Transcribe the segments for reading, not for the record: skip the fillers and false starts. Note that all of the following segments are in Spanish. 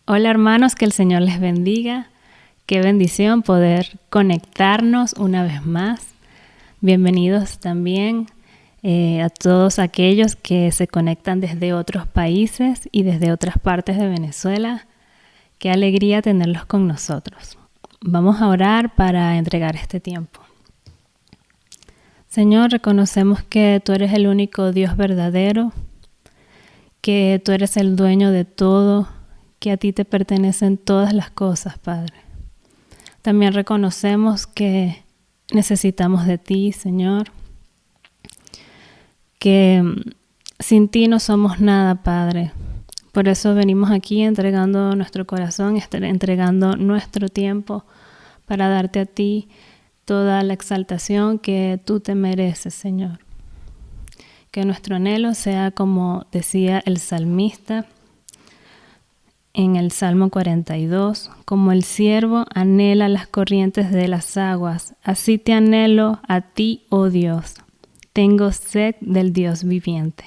Hola hermanos, que el Señor les bendiga. Qué bendición poder conectarnos una vez más. Bienvenidos también a todos aquellos que se conectan desde otros países y desde otras partes de Venezuela. Qué alegría tenerlos con nosotros. Vamos a orar para entregar este tiempo. Señor, reconocemos que tú eres el único Dios verdadero, que tú eres el dueño de todo, que a ti te pertenecen todas las cosas, Padre. También reconocemos que necesitamos de ti, Señor, que sin ti no somos nada, Padre. Por eso venimos aquí entregando nuestro corazón, entregando nuestro tiempo para darte a ti toda la exaltación que tú te mereces, Señor. Que nuestro anhelo sea como decía el salmista en el Salmo 42, como el ciervo anhela las corrientes de las aguas, así te anhelo a ti, oh Dios. Tengo sed del Dios viviente.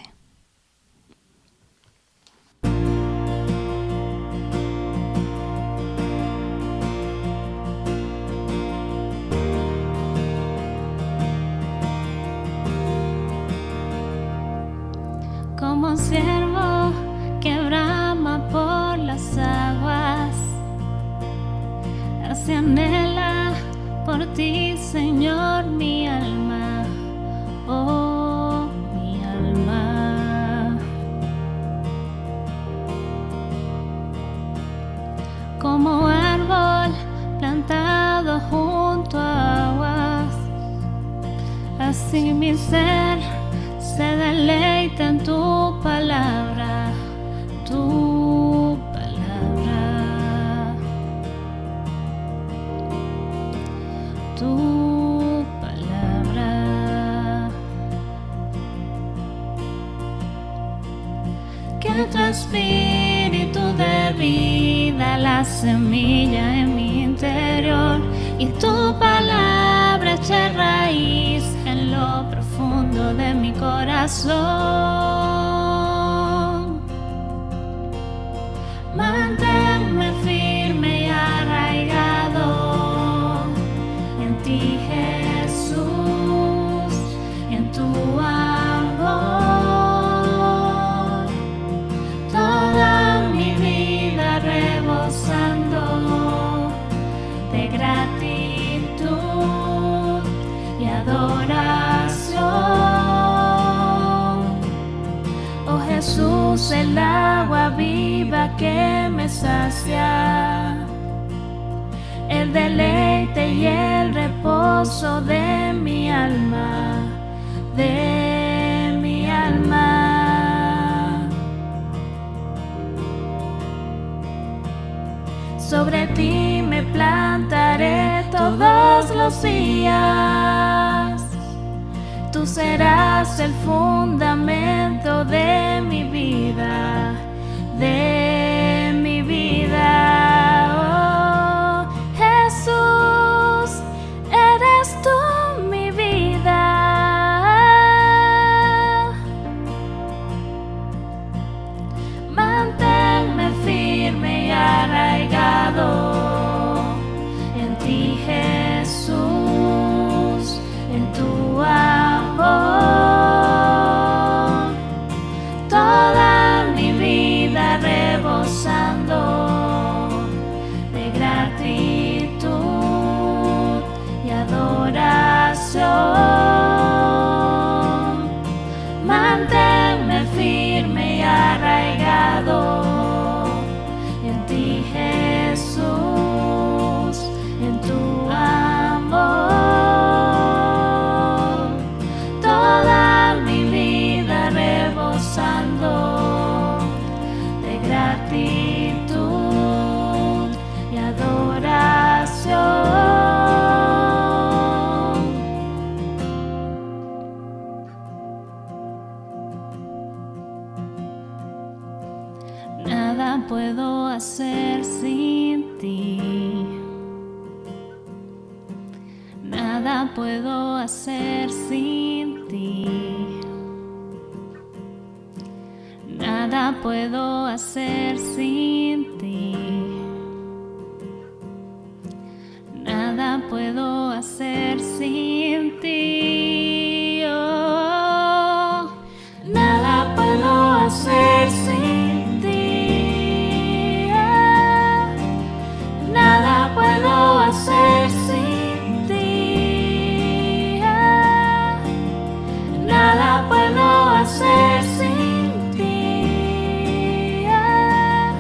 Como un ciervo que brama por las aguas, así anhela por ti, Señor, mi alma, oh, mi alma. Como árbol plantado junto a aguas, así mi ser se deleita en tu palabra, tu palabra, tu palabra. Que tu espíritu de vida, la semilla en mi interior, y tu palabra eche raíz en lo profundo de mi corazón. Manténme firme y arraigado en ti, Jesús, en tu amor. Toda mi vida rebosando de gratitud y adoración. Oh Jesús, el agua viva que me sacia, el deleite y el reposo de mi alma, de mi alma. Sobre ti me plantaré todos los días. Tú serás el fundamento de mi vida, de mi vida. Oh, Jesús, eres tú mi vida. Manténme firme y arraigado en ti, Jesús, en tu amor. Toda mi vida rebosando de gratitud y adoración. Manténme firme y arraigado en ti, Jesús, en tu amor. Toda mi vida rebosando de gratitud y adoración. Nada puedo hacer sin ti. Nada puedo hacer sin ti. Nada puedo hacer sin ti. puedo hacer sin ti. Oh, nada puedo hacer sin ti. Oh, nada puedo hacer sin ti. Oh, nada puedo hacer sin ti. Oh,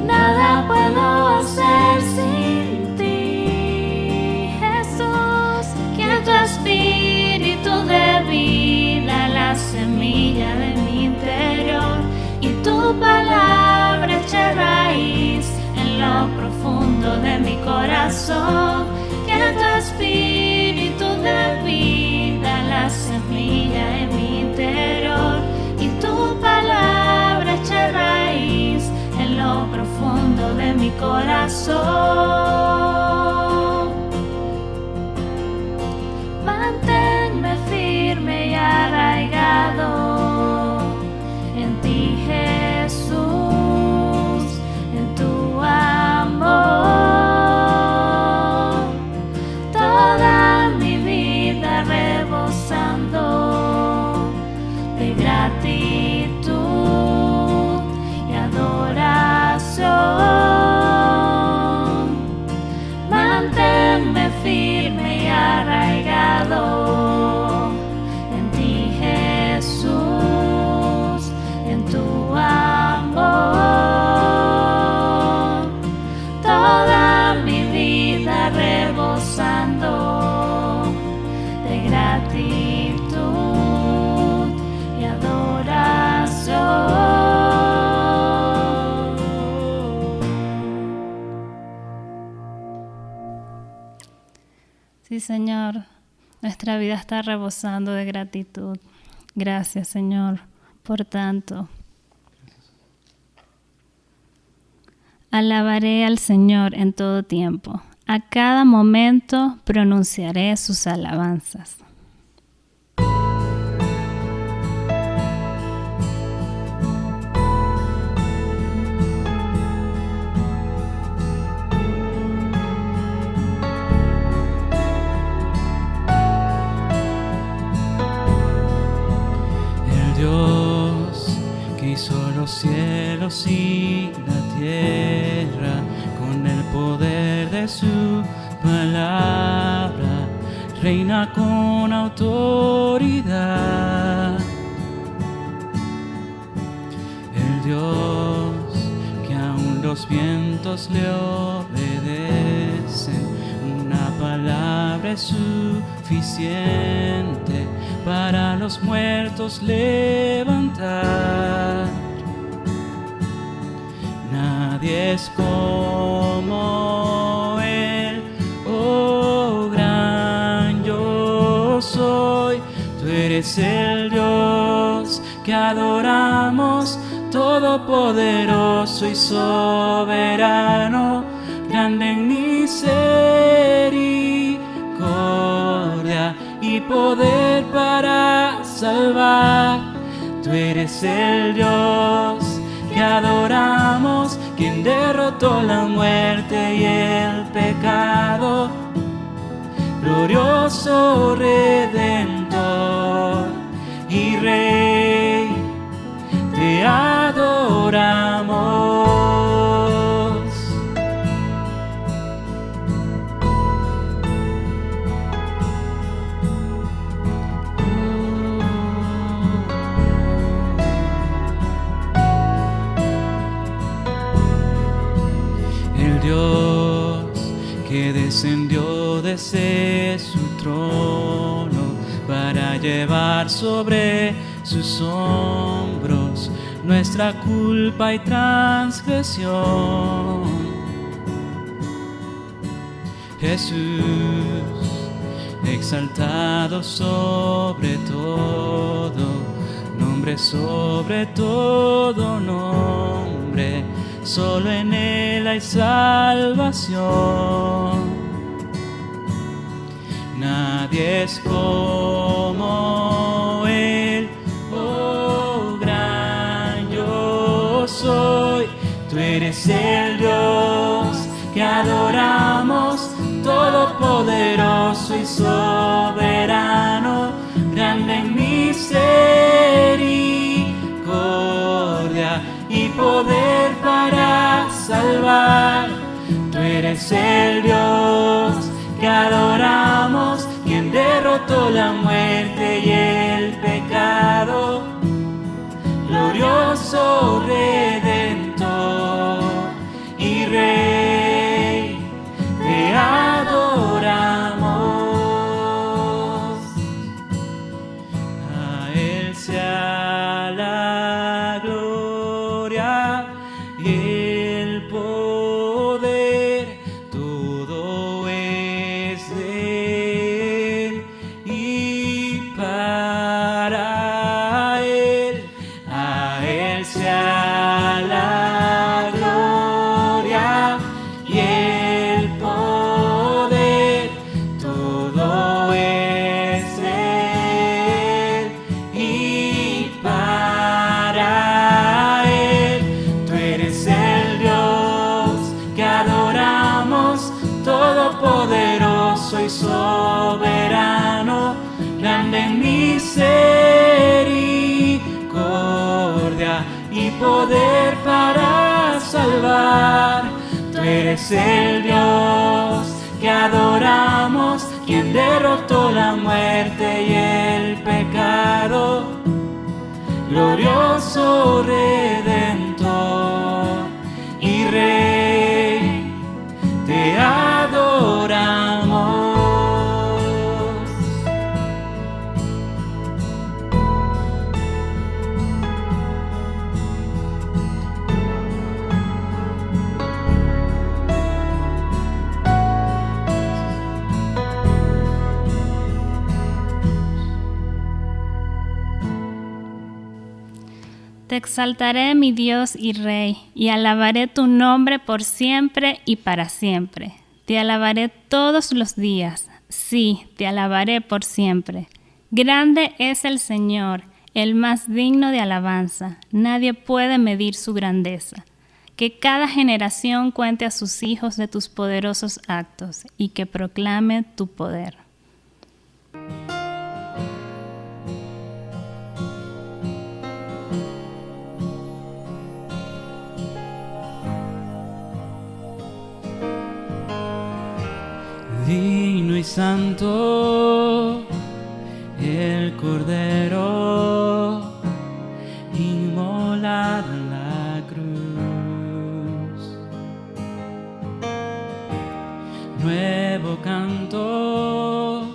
nada puedo hacer sin ti. Jesús, que tu espíritu de vida, la semilla de mi interior, y tu palabra eche raíz en lo profundo de mi corazón. Que tu espíritu de vida, la semilla en mi interior, y tu palabra eche raíz en lo profundo de mi corazón. Manténme firme y arraigado en ti, Jesús, en tu amor. Toda mi vida rebosando de gratitud y adoración. Manténme firme y arraigado en ti, Jesús, en tu amor. Toda mi vida rebosando de gratitud y adoración. Sí, Señor, nuestra vida está rebosando de gratitud. Gracias, Señor, por tanto. Alabaré al Señor en todo tiempo. A cada momento pronunciaré sus alabanzas. Dios que hizo los cielos y la tierra con el poder de su palabra, reina con autoridad. El Dios que aún los vientos le obedecen, una palabra es suficiente para los muertos levantar. Nadie es como Él, oh gran yo soy. Tú eres el Dios que adoramos, todopoderoso y soberano, grande en misericordia y poder para salvar. Tú eres el Dios que adoramos, quien derrotó la muerte y el pecado, glorioso Redentor y Rey, te adoramos. Dios que descendió desde su trono para llevar sobre sus hombros nuestra culpa y transgresión. Jesús, exaltado sobre todo nombre, solo en Él hay salvación. Nadie es como Él, oh gran yo soy. Tú eres el Dios que adoramos, todo todopoderoso y soberano, grande en misericordia y poder para salvar. Tú eres el Dios que adoramos, quien derrotó la muerte y el pecado, glorioso Redentor y Rey, te adoramos. A Él sea la gloria y el poder, todo es de Él y para Él. A Él sea la gloria y el poder, todo es de Él y para Él. Tú eres el Dios que adoramos, todopoderoso y soberano, grande en misericordia y poder para salvar. Tú eres el Dios que adoramos, quien derrotó la muerte y el pecado, glorioso Redentor y Rey, te adoramos. Te exaltaré, mi Dios y Rey, y alabaré tu nombre por siempre y para siempre. Te alabaré todos los días, sí, te alabaré por siempre. Grande es el Señor, el más digno de alabanza. Nadie puede medir su grandeza. Que cada generación cuente a sus hijos de tus poderosos actos y que proclame tu poder. Digno y santo, el Cordero inmolado en la cruz. Nuevo canto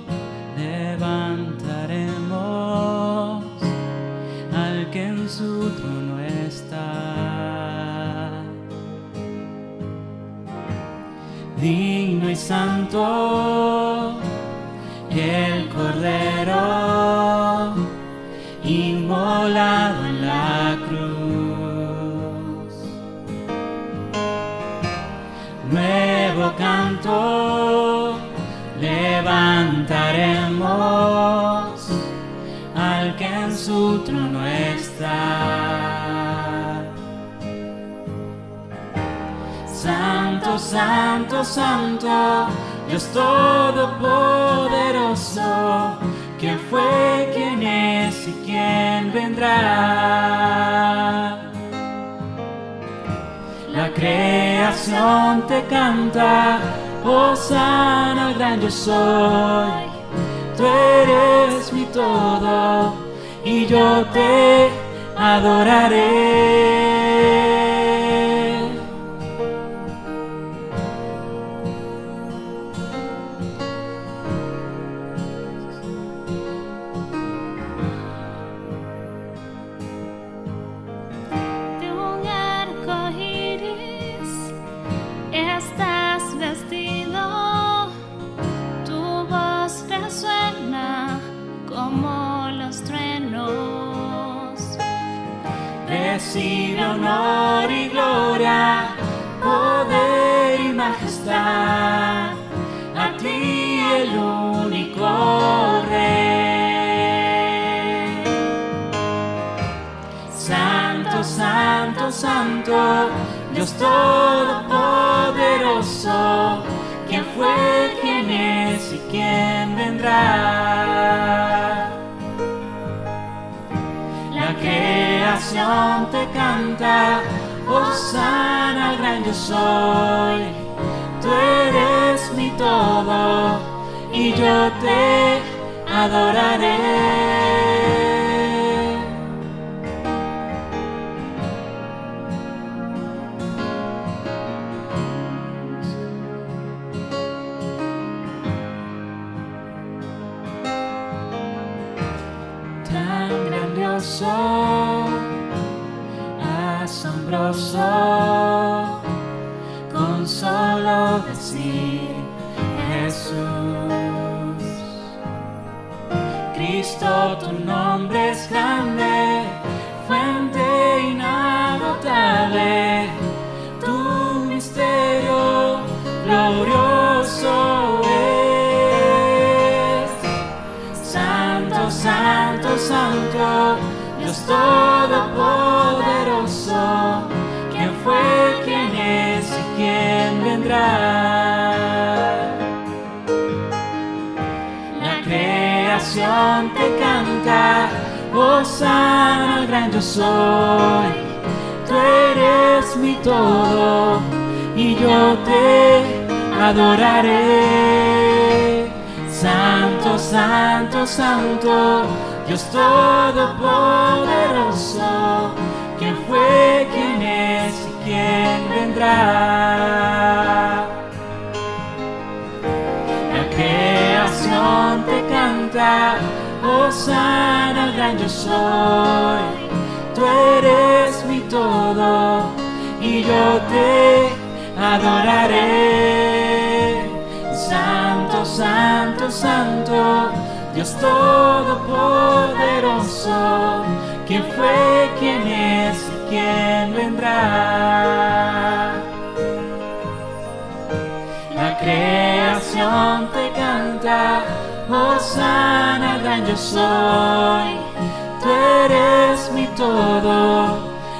levantaremos al que en su trono está. Digno y santo, el Cordero inmolado en la cruz. Nuevo canto levantaremos al que en su trono está. Santo, santo, santo, Dios todopoderoso, ¿quién fue, quién es y quién vendrá? La creación te canta, hosana al gran yo soy. Tú eres mi todo y yo te adoraré. Recibe honor y gloria, poder y majestad, a ti el único Rey. Santo, santo, santo, Dios todopoderoso, ¿quién fue, quién es y quién vendrá. La creación te canta, Hosana al gran yo soy. Tú eres mi todo y yo te adoraré. Tan grandioso, asombroso, con solo decir Jesús. Cristo, tu nombre es grande, fuente inagotable, tu misterio glorioso es. Santo, santo, santo, Dios todopoderoso, ¿quién fue, quién es y quién vendrá? La creación te canta, Hosana al gran yo soy. Tú eres mi todo y yo te adoraré. Santo, santo, santo, Dios todopoderoso, ¿quién fue, quién es y quién vendrá? La creación te canta, Hosana al gran yo soy. Tú eres mi todo y yo te adoraré. Santo, santo, santo, Dios todopoderoso, ¿quién fue, quién es y quién vendrá? La creación te canta, Hosana al gran yo soy. Tú eres mi todo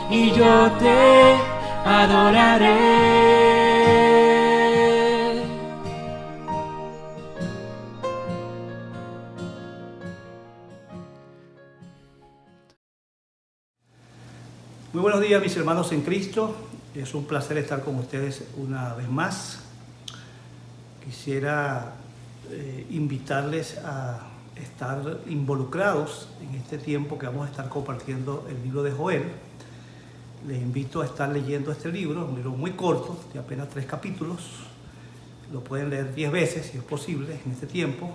y yo te adoraré. Muy buenos días, mis hermanos en Cristo. Es un placer estar con ustedes una vez más. Quisiera invitarles a estar involucrados en este tiempo que vamos a estar compartiendo el libro de Joel. Les invito a estar leyendo este libro, un libro muy corto, de apenas 3 capítulos. Lo pueden leer 10 veces, si es posible, en este tiempo,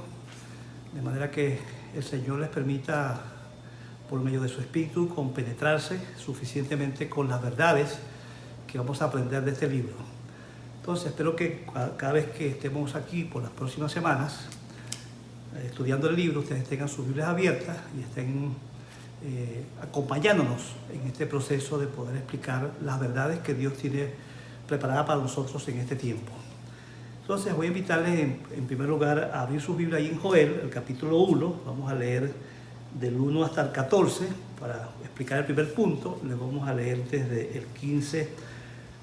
de manera que el Señor les permita, por medio de su espíritu, compenetrarse suficientemente con las verdades que vamos a aprender de este libro. Entonces espero que cada vez que estemos aquí por las próximas semanas estudiando el libro, ustedes tengan sus Biblias abiertas y estén acompañándonos en este proceso de poder explicar las verdades que Dios tiene preparadas para nosotros en este tiempo. Entonces voy a invitarles en primer lugar a abrir sus Biblias ahí en Joel, el capítulo 1. Vamos a leer del 1 hasta el 14 para explicar el primer punto. Le vamos a leer desde el 15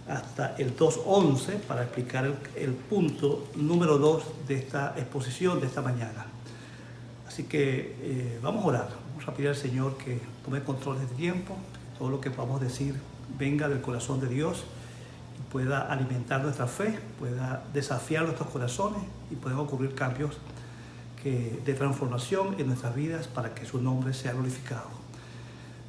hasta el 2:11 para explicar el punto número 2 de esta exposición de esta mañana. Así que vamos a orar, vamos a pedir al Señor que tome control de este tiempo, que todo lo que podamos decir venga del corazón de Dios y pueda alimentar nuestra fe, pueda desafiar nuestros corazones y puedan ocurrir cambios de transformación en nuestras vidas para que su nombre sea glorificado.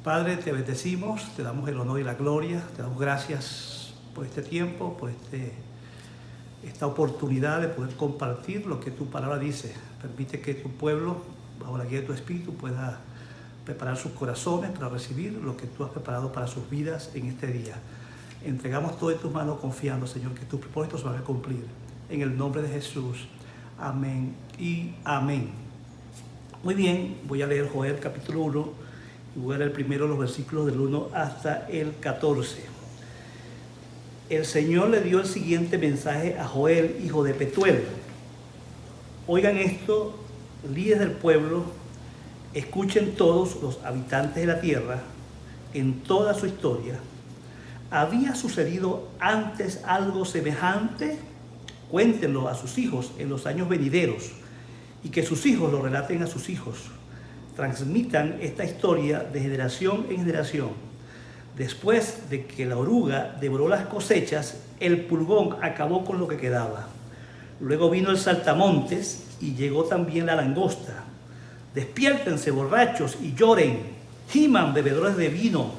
Padre, te bendecimos, te damos el honor y la gloria, te damos gracias por este tiempo, por esta oportunidad de poder compartir lo que tu palabra dice. Permite que tu pueblo, bajo la guía de tu Espíritu, pueda preparar sus corazones para recibir lo que tú has preparado para sus vidas en este día. Entregamos todo en tus manos confiando, Señor, que tus propósitos se van a cumplir. En el nombre de Jesús. Amén y amén. Muy bien, voy a leer Joel capítulo 1 y voy a leer primero los versículos del 1 hasta el 14. El Señor le dio el siguiente mensaje a Joel, hijo de Petuel. Oigan esto, líderes del pueblo, escuchen todos los habitantes de la tierra, en toda su historia. ¿Había sucedido antes algo semejante? Cuéntenlo a sus hijos en los años venideros y que sus hijos lo relaten a sus hijos. Transmitan esta historia de generación en generación. Después de que la oruga devoró las cosechas, el pulgón acabó con lo que quedaba. Luego vino el saltamontes y llegó también la langosta. Despiértense, borrachos, y lloren. Giman, bebedores de vino.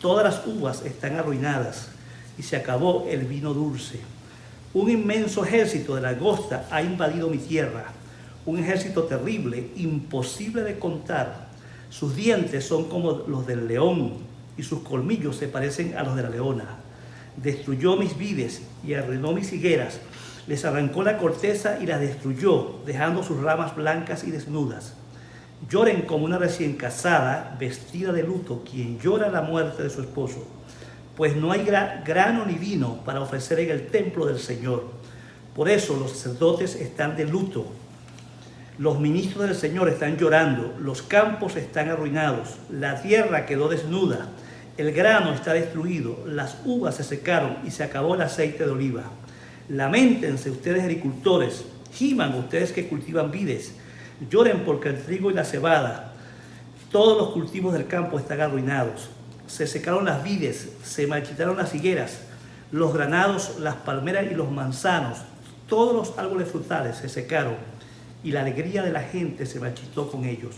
Todas las uvas están arruinadas y se acabó el vino dulce. Un inmenso ejército de langosta ha invadido mi tierra. Un ejército terrible, imposible de contar. Sus dientes son como los del león y sus colmillos se parecen a los de la leona. Destruyó mis vides y arruinó mis higueras. Les arrancó la corteza y las destruyó, dejando sus ramas blancas y desnudas. Lloren como una recién casada, vestida de luto, quien llora la muerte de su esposo. Pues no hay grano ni vino para ofrecer en el templo del Señor. Por eso los sacerdotes están de luto. Los ministros del Señor están llorando. Los campos están arruinados. La tierra quedó desnuda. El grano está destruido. Las uvas se secaron y se acabó el aceite de oliva. Lamentense ustedes agricultores. Giman ustedes que cultivan vides. Lloren porque el trigo y la cebada, todos los cultivos del campo están arruinados. Se secaron las vides, se marchitaron las higueras, los granados, las palmeras y los manzanos, todos los árboles frutales se secaron y la alegría de la gente se marchitó con ellos.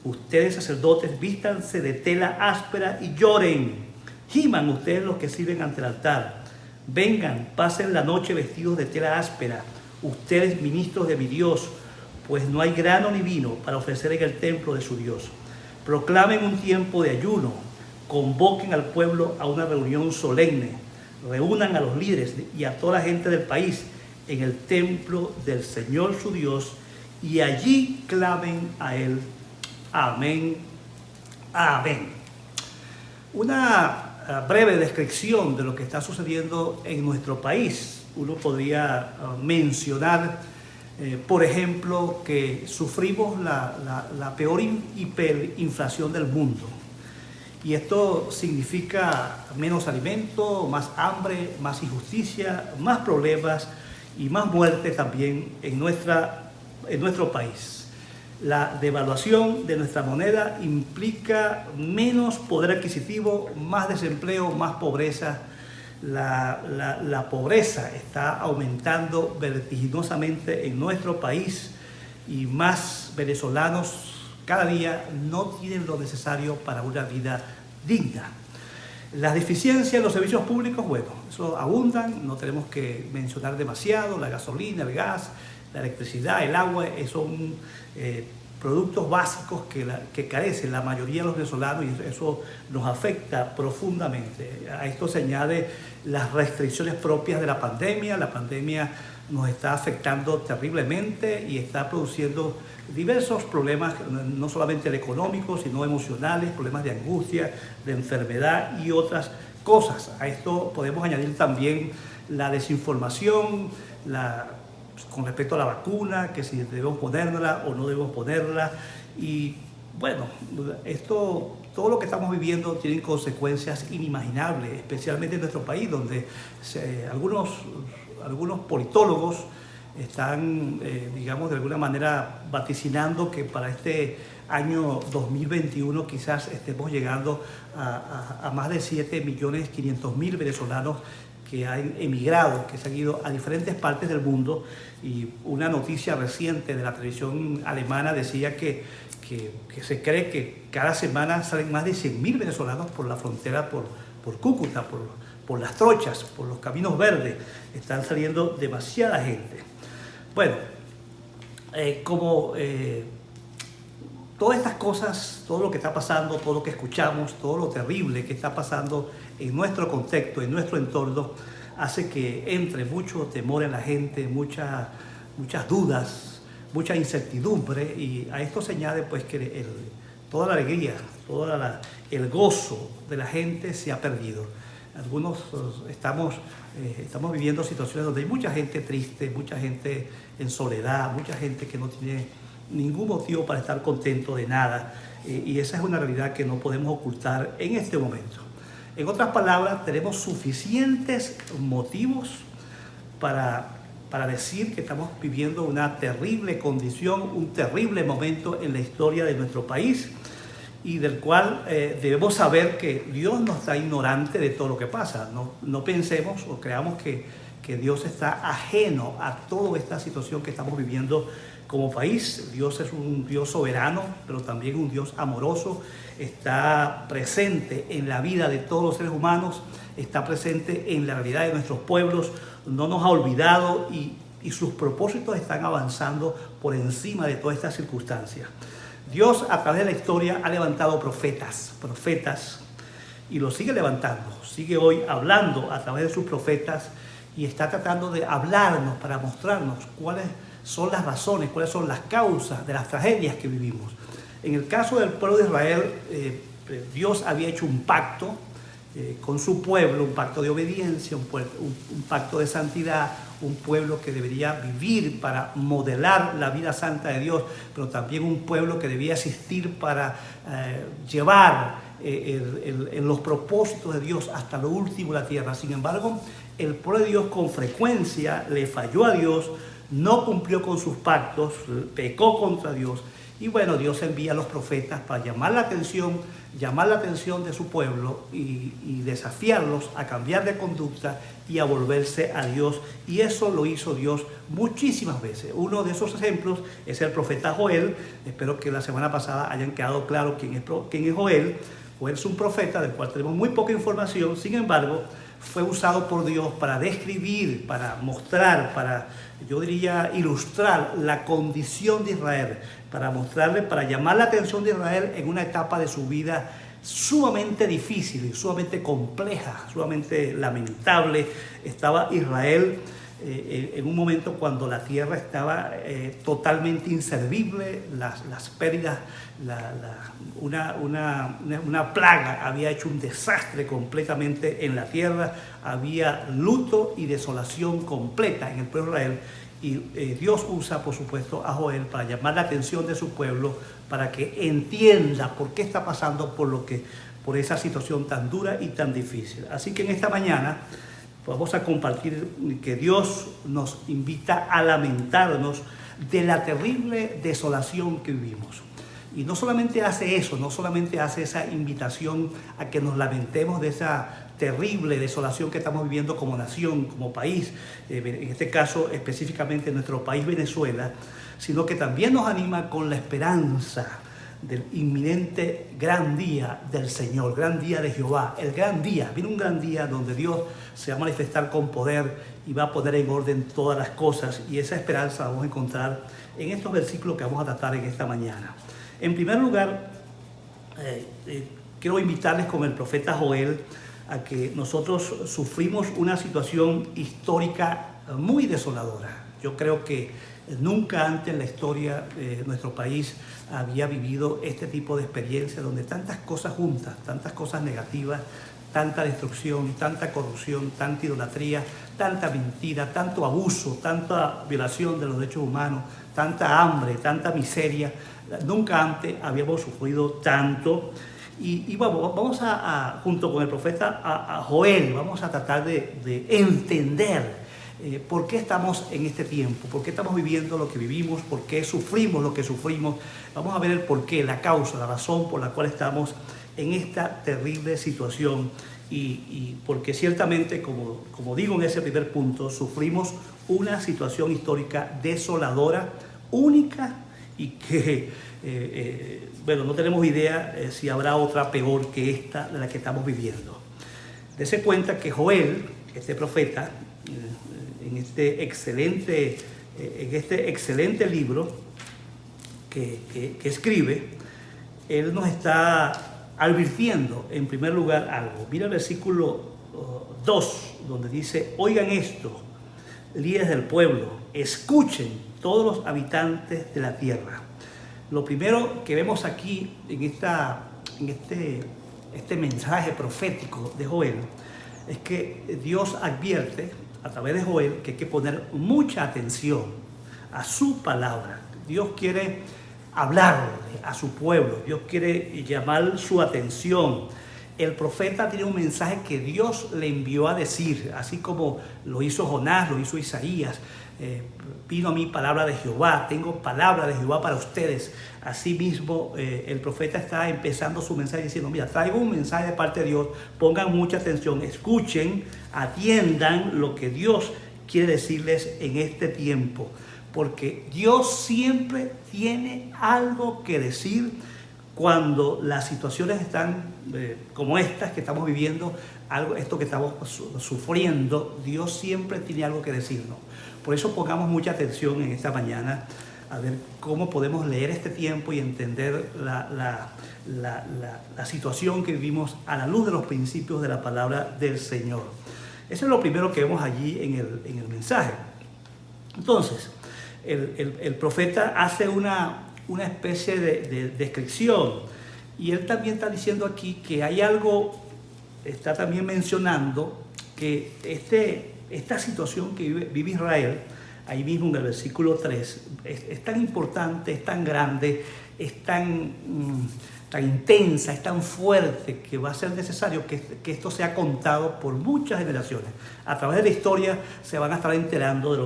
Ustedes sacerdotes, vístanse de tela áspera y lloren. Giman ustedes los que sirven ante el altar. Vengan, pasen la noche vestidos de tela áspera, ustedes ministros de mi Dios, pues no hay grano ni vino para ofrecer en el templo de su Dios. Proclamen un tiempo de ayuno, convoquen al pueblo a una reunión solemne, reúnan a los líderes y a toda la gente del país en el templo del Señor su Dios y allí clamen a Él. Amén. Amén. Una breve descripción de lo que está sucediendo en nuestro país. Uno podría mencionar por ejemplo, que sufrimos la peor hiperinflación del mundo. Y esto significa menos alimento, más hambre, más injusticia, más problemas y más muerte también en nuestro país. La devaluación de nuestra moneda implica menos poder adquisitivo, más desempleo, más pobreza. La pobreza está aumentando vertiginosamente en nuestro país y más venezolanos cada día no tienen lo necesario para una vida digna. Las deficiencias en los servicios públicos, bueno, eso abundan, no tenemos que mencionar demasiado. La gasolina, el gas, la electricidad, el agua, son productos básicos que carecen la mayoría de los venezolanos y eso nos afecta profundamente. A esto se añade las restricciones propias de la pandemia. La pandemia nos está afectando terriblemente y está produciendo diversos problemas, no solamente el económico, sino emocionales, problemas de angustia, de enfermedad y otras cosas. A esto podemos añadir también la desinformación, con respecto a la vacuna, que si debemos ponerla o no debemos ponerla. Y bueno, todo lo que estamos viviendo tiene consecuencias inimaginables, especialmente en nuestro país, donde algunos politólogos están, digamos, de alguna manera vaticinando que para este año 2021 quizás estemos llegando a más de 7.500.000 venezolanos que han emigrado, que se han ido a diferentes partes del mundo. Y una noticia reciente de la televisión alemana decía que se cree que cada semana salen más de 100.000 venezolanos por la frontera, por Cúcuta, por las trochas, por los caminos verdes. Están saliendo demasiada gente. Bueno, todas estas cosas, todo lo que está pasando, todo lo que escuchamos, todo lo terrible que está pasando en nuestro contexto, en nuestro entorno, hace que entre mucho temor en la gente, muchas dudas, mucha incertidumbre, y a esto se añade pues que toda la alegría, el gozo de la gente se ha perdido. Algunos estamos viviendo situaciones donde hay mucha gente triste, mucha gente en soledad, mucha gente que no tiene ningún motivo para estar contento de nada, y esa es una realidad que no podemos ocultar en este momento. En otras palabras, tenemos suficientes motivos para para decir que estamos viviendo una terrible condición, un terrible momento en la historia de nuestro país, y del cual debemos saber que Dios no está ignorante de todo lo que pasa. No pensemos o creamos que Dios está ajeno a toda esta situación que estamos viviendo como país. Dios es un Dios soberano, pero también un Dios amoroso. Está presente en la vida de todos los seres humanos, está presente en la realidad de nuestros pueblos, no nos ha olvidado y sus propósitos están avanzando por encima de todas estas circunstancias. Dios a través de la historia ha levantado profetas, y lo sigue levantando, sigue hoy hablando a través de sus profetas y está tratando de hablarnos para mostrarnos cuáles son las razones, cuáles son las causas de las tragedias que vivimos. En el caso del pueblo de Israel, Dios había hecho un pacto con su pueblo, un pacto de obediencia, un pacto de santidad, un pueblo que debería vivir para modelar la vida santa de Dios, pero también un pueblo que debía asistir para llevar en los propósitos de Dios hasta lo último de la tierra. Sin embargo, el pueblo de Dios con frecuencia le falló a Dios, no cumplió con sus pactos, pecó contra Dios. Y bueno, Dios envía a los profetas para llamar la atención de su pueblo y desafiarlos a cambiar de conducta y a volverse a Dios. Y eso lo hizo Dios muchísimas veces. Uno de esos ejemplos es el profeta Joel. Espero que la semana pasada hayan quedado claro quién es Joel. Joel es un profeta del cual tenemos muy poca información. Sin embargo, fue usado por Dios para describir, para mostrar, para, yo diría, ilustrar la condición de Israel, para llamar la atención de Israel en una etapa de su vida sumamente difícil, sumamente compleja, sumamente lamentable. Estaba Israel en un momento cuando la tierra estaba totalmente inservible, las pérdidas, una plaga había hecho un desastre completamente en la tierra, había luto y desolación completa en el pueblo de Israel. Y Dios usa, por supuesto, a Joel para llamar la atención de su pueblo, para que entienda por qué está pasando por esa situación tan dura y tan difícil. Así que en esta mañana vamos a compartir que Dios nos invita a lamentarnos de la terrible desolación que vivimos. Y no solamente hace eso, no solamente hace esa invitación a que nos lamentemos de esa terrible desolación que estamos viviendo como nación, como país, en este caso específicamente en nuestro país Venezuela, sino que también nos anima con la esperanza del inminente gran día del Señor, gran día de Jehová, el gran día. Viene un gran día donde Dios se va a manifestar con poder y va a poner en orden todas las cosas, y esa esperanza la vamos a encontrar en estos versículos que vamos a tratar en esta mañana. En primer lugar, quiero invitarles con el profeta Joel a que nosotros sufrimos una situación histórica muy desoladora. Yo creo que nunca antes en la historia de nuestro país había vivido este tipo de experiencia donde tantas cosas juntas, tantas cosas negativas, tanta destrucción, tanta corrupción, tanta idolatría, tanta mentira, tanto abuso, tanta violación de los derechos humanos, tanta hambre, tanta miseria. Nunca antes habíamos sufrido tanto. Y bueno, vamos junto con el profeta a Joel, vamos a tratar de entender por qué estamos en este tiempo, por qué estamos viviendo lo que vivimos, por qué sufrimos lo que sufrimos. Vamos a ver el porqué, la causa, la razón por la cual estamos en esta terrible situación. Y porque ciertamente, como digo en ese primer punto, sufrimos una situación histórica desoladora, única, y que, bueno, no tenemos idea si habrá otra peor que esta de la que estamos viviendo. Dese cuenta que Joel, este profeta, en este excelente libro que escribe, él nos está advirtiendo en primer lugar algo. Mira el versículo 2, donde dice: oigan esto, líderes del pueblo, escuchen todos los habitantes de la tierra. Lo primero que vemos aquí en este mensaje profético de Joel es que Dios advierte a través de Joel que hay que poner mucha atención a su palabra. Dios quiere hablarle a su pueblo, Dios quiere llamar su atención. El profeta tiene un mensaje que Dios le envió a decir, así como lo hizo Jonás, lo hizo Isaías. vino a mí palabra de Jehová, tengo palabra de Jehová para ustedes. Asimismo, el profeta está empezando su mensaje diciendo, mira, traigo un mensaje de parte de Dios, pongan mucha atención, escuchen, atiendan lo que Dios quiere decirles en este tiempo, porque Dios siempre tiene algo que decir cuando las situaciones están como estas que estamos viviendo, esto que estamos sufriendo. Dios siempre tiene algo que decirnos. Por eso pongamos mucha atención en esta mañana a ver cómo podemos leer este tiempo y entender la situación que vivimos a la luz de los principios de la palabra del Señor. Eso es lo primero que vemos allí en el mensaje. Entonces, el profeta hace una especie de descripción, y él también está diciendo aquí que hay algo, está también mencionando que esta situación que vive Israel, ahí mismo en el versículo 3, es tan importante, es tan grande, es tan intensa, es tan fuerte, que va a ser necesario que esto sea contado por muchas generaciones. A través de la historia se van a estar enterando de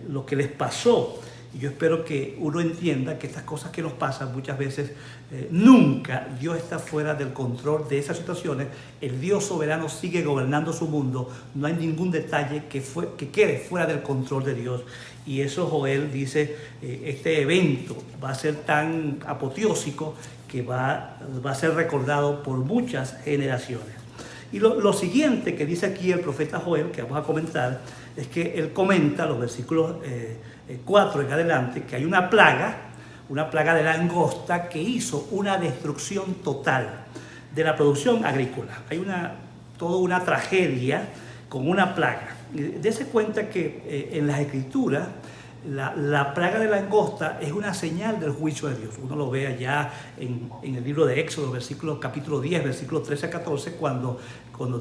lo que les pasó. Y yo espero que uno entienda que estas cosas que nos pasan muchas veces, nunca Dios está fuera del control de esas situaciones. El Dios soberano sigue gobernando su mundo. No hay ningún detalle que quede fuera del control de Dios. Y eso Joel dice, este evento va a ser tan apoteósico que va a ser recordado por muchas generaciones. Y lo siguiente que dice aquí el profeta Joel, que vamos a comentar, es que él comenta los versículos 4 en adelante, que hay una plaga de langosta que hizo una destrucción total de la producción agrícola. Hay toda una tragedia con una plaga. Dese cuenta que en las Escrituras la plaga de langosta es una señal del juicio de Dios. Uno lo ve allá en el libro de Éxodo, capítulo 10, versículos 13 a 14, cuando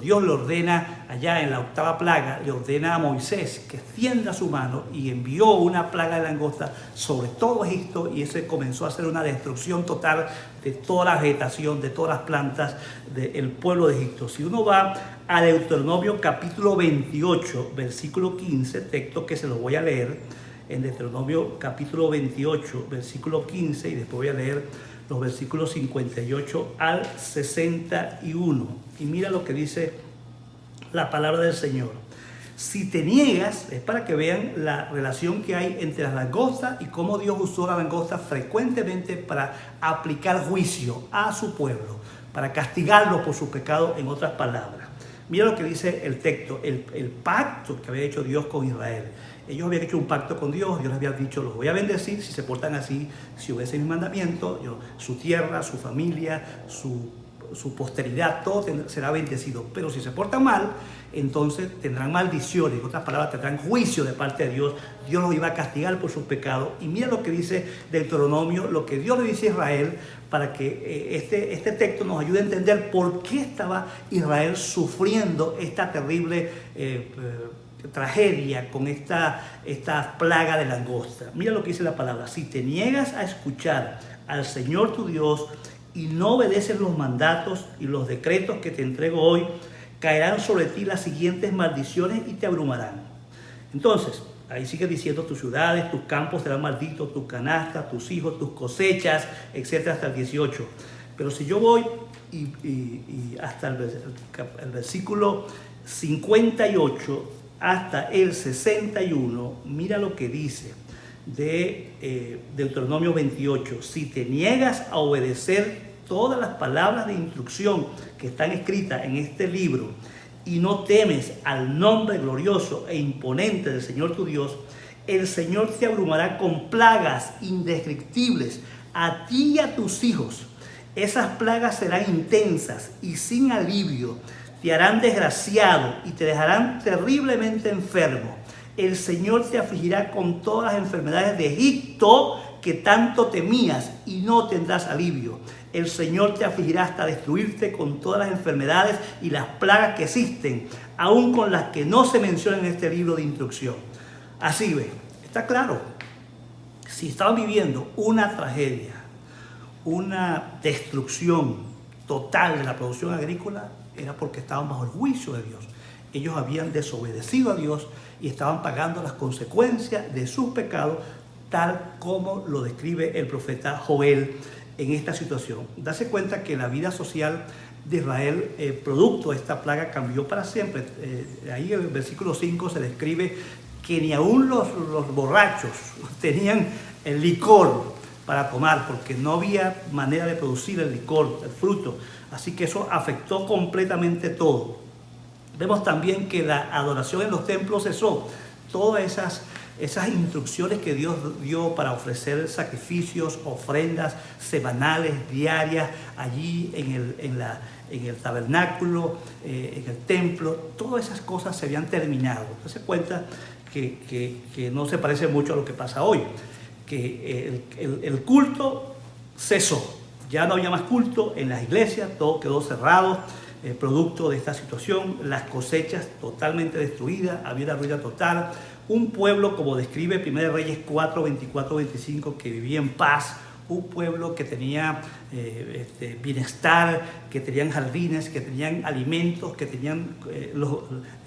Dios le ordena, allá en la octava plaga, le ordena a Moisés que extienda su mano, y envió una plaga de langosta sobre todo Egipto, y ese comenzó a hacer una destrucción total de toda la vegetación, de todas las plantas del pueblo de Egipto. Si uno va a Deuteronomio capítulo 28, versículo 15, texto que se lo voy a leer, en Deuteronomio capítulo 28, versículo 15, y después voy a leer los versículos 58 al 61. Y mira lo que dice la palabra del Señor. Si te niegas, es para que vean la relación que hay entre las langostas y cómo Dios usó la langosta frecuentemente para aplicar juicio a su pueblo, para castigarlos por sus pecados, en otras palabras. Mira lo que dice el texto, el pacto que había hecho Dios con Israel. Ellos habían hecho un pacto con Dios. Dios les había dicho, los voy a bendecir si se portan así, si obedecen mis mandamientos. Su tierra, su familia, su posteridad, todo será bendecido. Pero si se portan mal, entonces tendrán maldiciones. En otras palabras, tendrán juicio de parte de Dios. Dios los iba a castigar por sus pecados. Y mira lo que dice Deuteronomio, lo que Dios le dice a Israel, para que este texto nos ayude a entender por qué estaba Israel sufriendo esta terrible tragedia con esta plaga de langosta. Mira lo que dice la palabra. Si te niegas a escuchar al Señor tu Dios y no obedeces los mandatos y los decretos que te entrego hoy, caerán sobre ti las siguientes maldiciones y te abrumarán. Entonces, ahí sigue diciendo, tus ciudades, tus campos serán malditos, tus canastas, tus hijos, tus cosechas, etcétera, hasta el 18. Pero si yo voy y hasta el versículo 58 hasta el 61, mira lo que dice de Deuteronomio 28. Si te niegas a obedecer todas las palabras de instrucción que están escritas en este libro y no temes al nombre glorioso e imponente del Señor tu Dios, el Señor te abrumará con plagas indescriptibles a ti y a tus hijos. Esas plagas serán intensas y sin alivio. Te harán desgraciado y te dejarán terriblemente enfermo. El Señor te afligirá con todas las enfermedades de Egipto que tanto temías, y no tendrás alivio. El Señor te afligirá hasta destruirte con todas las enfermedades y las plagas que existen, aun con las que no se mencionan en este libro de instrucción. Así ve, está claro. Si estaban viviendo una tragedia, una destrucción total de la producción agrícola, era porque estaban bajo el juicio de Dios. Ellos habían desobedecido a Dios y estaban pagando las consecuencias de sus pecados, tal como lo describe el profeta Joel en esta situación. Darse cuenta que la vida social de Israel, producto de esta plaga, cambió para siempre. Ahí en el versículo 5 se describe que ni aún los borrachos tenían el licor para tomar, porque no había manera de producir el licor, el fruto. Así que eso afectó completamente todo. Vemos también que la adoración en los templos cesó. Todas esas instrucciones que Dios dio para ofrecer sacrificios, ofrendas semanales, diarias, allí en el tabernáculo, en el templo, todas esas cosas se habían terminado. Se cuenta que no se parece mucho a lo que pasa hoy, que el culto cesó. Ya no había más culto en las iglesias, todo quedó cerrado, producto de esta situación, las cosechas totalmente destruidas, había una ruina total. Un pueblo, como describe 1 Reyes 4, 24, 25, que vivía en paz, un pueblo que tenía bienestar, que tenían jardines, que tenían alimentos, que tenían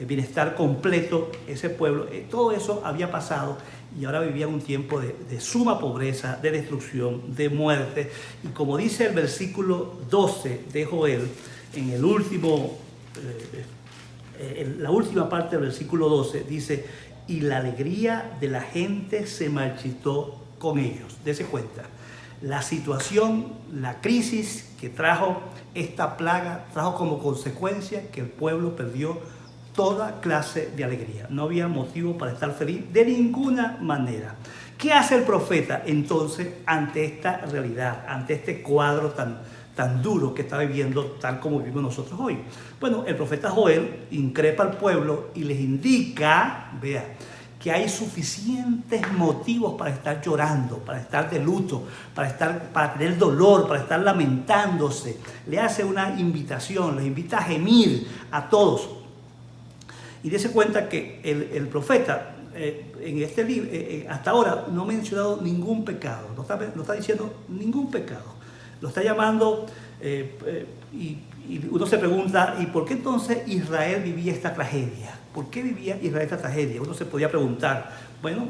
bienestar completo, ese pueblo. Todo eso había pasado y ahora vivía un tiempo de suma pobreza, de destrucción, de muerte. Y como dice el versículo 12 de Joel, en el último, en la última parte del versículo 12, dice: y la alegría de la gente se marchitó con ellos. Dese cuenta, la situación, la crisis que trajo esta plaga, trajo como consecuencia que el pueblo perdió toda clase de alegría. No había motivo para estar feliz de ninguna manera. ¿Qué hace el profeta entonces ante esta realidad, ante este cuadro tan duro que está viviendo, tal como vivimos nosotros hoy? Bueno, el profeta Joel increpa al pueblo y les indica, vea, que hay suficientes motivos para estar llorando, para estar de luto, para tener dolor, para estar lamentándose. Le hace una invitación, les invita a gemir a todos. Y dése cuenta que el profeta en este libro, hasta ahora, no ha mencionado ningún pecado, no está diciendo ningún pecado. Lo está llamando y uno se pregunta, ¿y por qué entonces Israel vivía esta tragedia? ¿Por qué vivía Israel esta tragedia? Uno se podía preguntar. Bueno,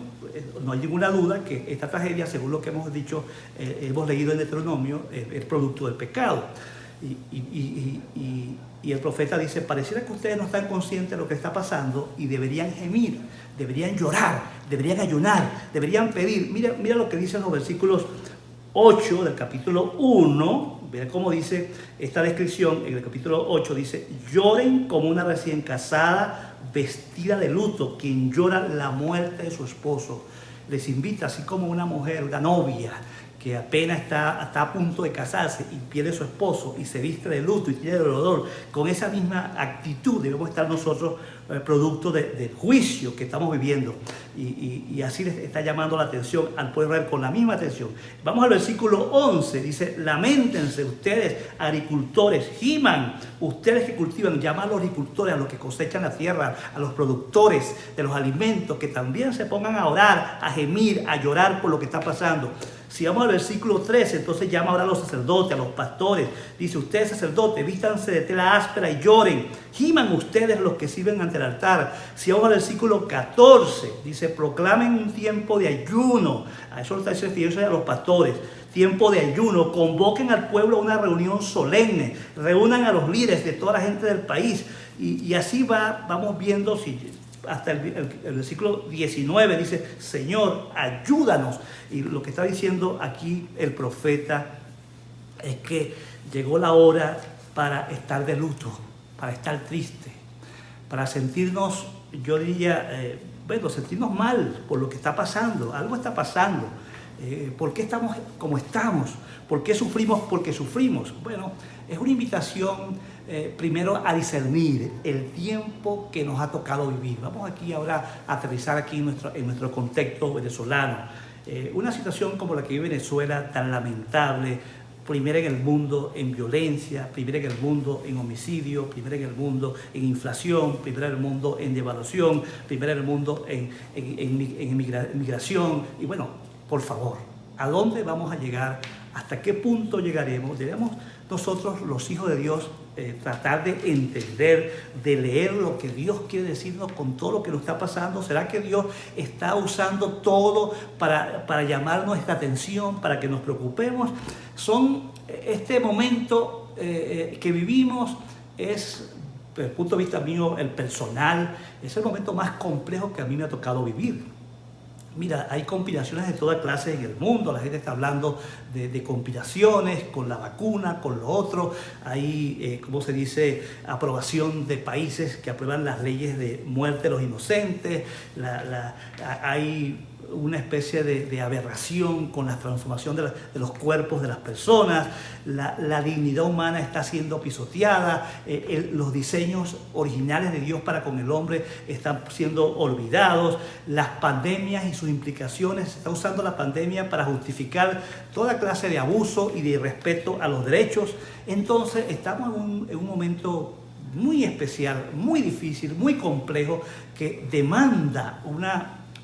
no hay ninguna duda que esta tragedia, según lo que hemos dicho, hemos leído en Deuteronomio, es producto del pecado. Y el profeta dice: pareciera que ustedes no están conscientes de lo que está pasando y deberían gemir, deberían llorar, deberían ayunar, deberían pedir. Mira lo que dicen los versículos 8 del capítulo 1, vean cómo dice esta descripción. En el capítulo 8 dice: lloren como una recién casada vestida de luto, quien llora la muerte de su esposo. Les invita, así como una mujer, una novia que apenas está a punto de casarse y pierde a su esposo y se viste de luto y tiene dolor. Con esa misma actitud debemos estar nosotros, producto del juicio que estamos viviendo. Y así les está llamando la atención al pueblo de Israel, con la misma atención. Vamos al versículo 11, dice: lamentense ustedes, agricultores, giman, ustedes que cultivan. Llama a los agricultores, a los que cosechan la tierra, a los productores de los alimentos, que también se pongan a orar, a gemir, a llorar por lo que está pasando. Si vamos al versículo 13, entonces llama ahora a los sacerdotes, a los pastores. Dice: ustedes sacerdotes, vístanse de tela áspera y lloren. Giman ustedes los que sirven ante el altar. Si vamos al versículo 14, dice: proclamen un tiempo de ayuno. A eso lo está diciendo a los pastores. Tiempo de ayuno. Convoquen al pueblo a una reunión solemne. Reúnan a los líderes de toda la gente del país. Y así vamos viendo hasta el versículo 19 dice: Señor, ayúdanos. Y lo que está diciendo aquí el profeta es que llegó la hora para estar de luto, para estar triste, para sentirnos, yo diría, sentirnos mal por lo que está pasando. Algo está pasando. ¿Por qué estamos como estamos? ¿Por qué sufrimos? Porque sufrimos. Bueno, es una invitación primero a discernir el tiempo que nos ha tocado vivir. Vamos aquí ahora a aterrizar aquí en nuestro contexto venezolano. Una situación como la que vive Venezuela, tan lamentable, primera en el mundo en violencia, primera en el mundo en homicidio, primera en el mundo en inflación, primera en el mundo en devaluación, primera en el mundo en migración. Y bueno, por favor, ¿a dónde vamos a llegar ¿Hasta qué punto llegaremos? Debemos nosotros, los hijos de Dios, tratar de entender, de leer lo que Dios quiere decirnos con todo lo que nos está pasando. ¿Será que Dios está usando todo para llamar nuestra atención, para que nos preocupemos? Este momento que vivimos es, desde el punto de vista mío, el personal, es el momento más complejo que a mí me ha tocado vivir. Mira, hay conspiraciones de toda clase en el mundo, la gente está hablando de conspiraciones con la vacuna, con lo otro, hay, ¿cómo se dice?, aprobación de países que aprueban las leyes de muerte de los inocentes, hay una especie de aberración con la transformación de los cuerpos de las personas, la dignidad humana está siendo pisoteada, los diseños originales de Dios para con el hombre están siendo olvidados, las pandemias y sus implicaciones, se está usando la pandemia para justificar toda clase de abuso y de irrespeto a los derechos. Entonces estamos en un momento muy especial, muy difícil, muy complejo, que demanda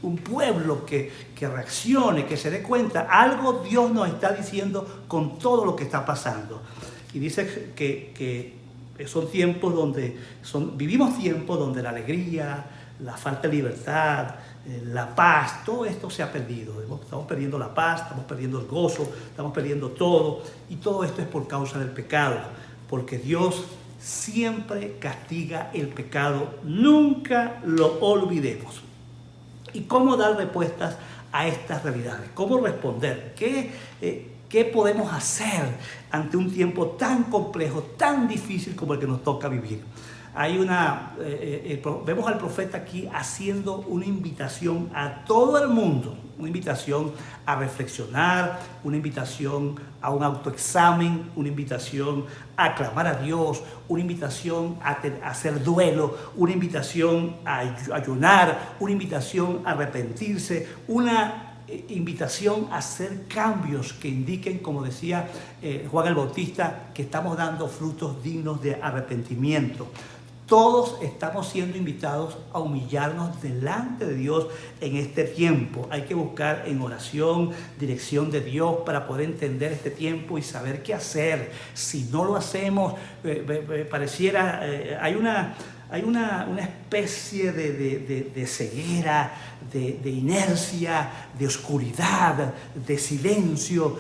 un pueblo que reaccione, que se dé cuenta. Algo Dios nos está diciendo con todo lo que está pasando. Y dice que son tiempos vivimos tiempos donde la alegría, la falta de libertad, la paz, todo esto se ha perdido. Estamos perdiendo la paz, estamos perdiendo el gozo, estamos perdiendo todo. Y todo esto es por causa del pecado, porque Dios siempre castiga el pecado. Nunca lo olvidemos. ¿Y cómo dar respuestas a estas realidades? ¿Cómo responder? ¿Qué podemos hacer ante un tiempo tan complejo, tan difícil como el que nos toca vivir? Vemos al profeta aquí haciendo una invitación a todo el mundo, una invitación a reflexionar, una invitación a un autoexamen, una invitación a clamar a Dios, una invitación a hacer duelo, una invitación a ayunar, una invitación a arrepentirse, una invitación a hacer cambios que indiquen, como decía Juan el Bautista, que estamos dando frutos dignos de arrepentimiento. Todos estamos siendo invitados a humillarnos delante de Dios en este tiempo. Hay que buscar en oración dirección de Dios para poder entender este tiempo y saber qué hacer. Si no lo hacemos, pareciera, hay una especie de ceguera, de inercia, de oscuridad, de silencio,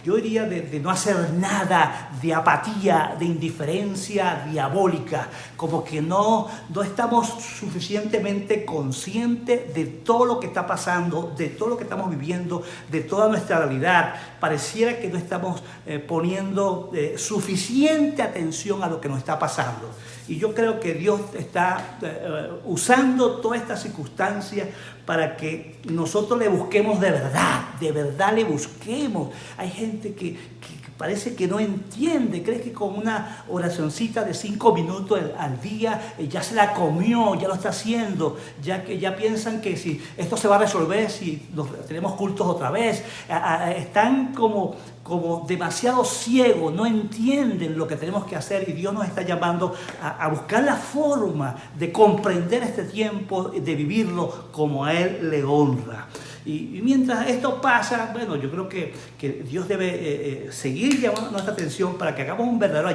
yo diría de no hacer nada, de apatía, de indiferencia diabólica, como que no estamos suficientemente conscientes de todo lo que está pasando, de todo lo que estamos viviendo, de toda nuestra realidad. Pareciera que no estamos poniendo suficiente atención a lo que nos está pasando. Y yo creo que Dios está usando toda esta circunstancia para que nosotros le busquemos de verdad le busquemos. Hay gente que parece que no entiende, cree que con una oracioncita de 5 minutos al día ya se la comió, ya lo está haciendo, ya piensan que si esto se va a resolver si tenemos cultos otra vez. Están como demasiado ciegos, no entienden lo que tenemos que hacer, y Dios nos está llamando a buscar la forma de comprender este tiempo, de vivirlo como a Él le honra. Y mientras esto pasa, bueno, yo creo que Dios debe seguir llamando nuestra atención para que hagamos un verdadero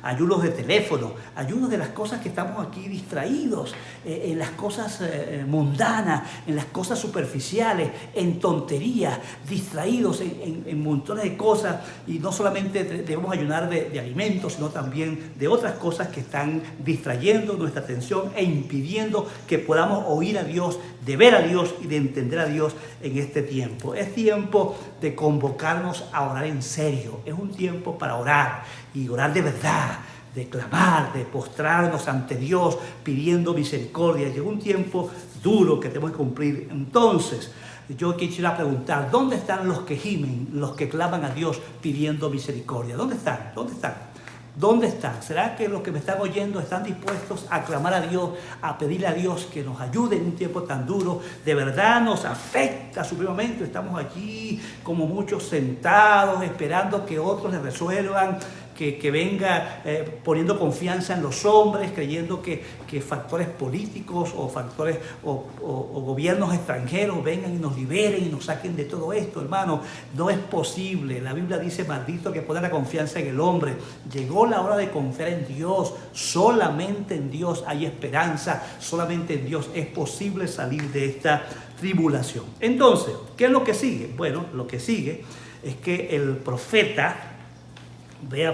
ayunos de teléfono, ayunos de las cosas que estamos aquí distraídos, en las cosas mundanas, en las cosas superficiales, en tonterías, distraídos en montones de cosas. Y no solamente debemos ayunar de alimentos, sino también de otras cosas que están distrayendo nuestra atención e impidiendo que podamos oír a Dios, de ver a Dios y de entender a Dios en este tiempo. Es tiempo de convocarnos a orar en serio. Es un tiempo para orar, y orar de verdad, de clamar, de postrarnos ante Dios pidiendo misericordia. Llegó un tiempo duro que tenemos que cumplir. Entonces, yo quisiera preguntar, ¿dónde están los que gimen, los que claman a Dios pidiendo misericordia? ¿Dónde están? ¿Dónde están? ¿Dónde están? ¿Será que los que me están oyendo están dispuestos a clamar a Dios, a pedirle a Dios que nos ayude en un tiempo tan duro? De verdad nos afecta supremamente. Estamos allí como muchos sentados esperando que otros les resuelvan, que venga poniendo confianza en los hombres, creyendo que factores políticos o factores o gobiernos extranjeros vengan y nos liberen y nos saquen de todo esto, hermano. No es posible. La Biblia dice, maldito que pone la confianza en el hombre. Llegó la hora de confiar en Dios. Solamente en Dios hay esperanza. Solamente en Dios es posible salir de esta tribulación. Entonces, ¿qué es lo que sigue? Bueno, lo que sigue es que el profeta,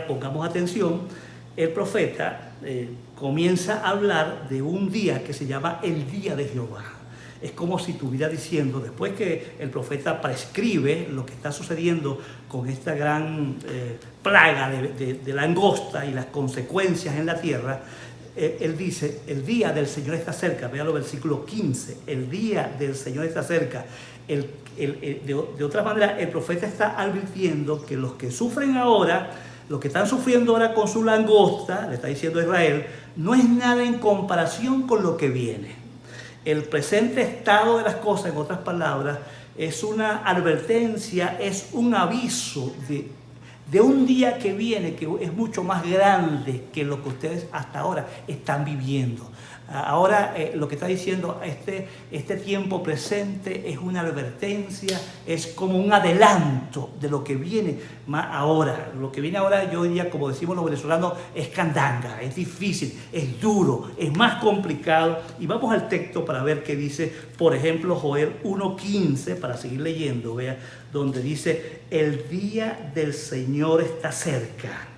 pongamos atención, el profeta comienza a hablar de un día que se llama el día de Jehová. Es como si estuviera diciendo, después que el profeta prescribe lo que está sucediendo con esta gran plaga de langosta y las consecuencias en la tierra, él dice, el día del Señor está cerca. Véalo, versículo 15, el día del Señor está cerca. De otra manera, el profeta está advirtiendo que los que sufren ahora, los que están sufriendo ahora con su langosta, le está diciendo a Israel, no es nada en comparación con lo que viene. El presente estado de las cosas, en otras palabras, es una advertencia, es un aviso de un día que viene, que es mucho más grande que lo que ustedes hasta ahora están viviendo. Ahora lo que está diciendo este tiempo presente es una advertencia, es como un adelanto de lo que viene más ahora. Lo que viene ahora, yo diría, como decimos los venezolanos, es candanga, es difícil, es duro, es más complicado. Y vamos al texto para ver qué dice, por ejemplo, Joel 1:15, para seguir leyendo, vea, donde dice, el día del Señor está cerca.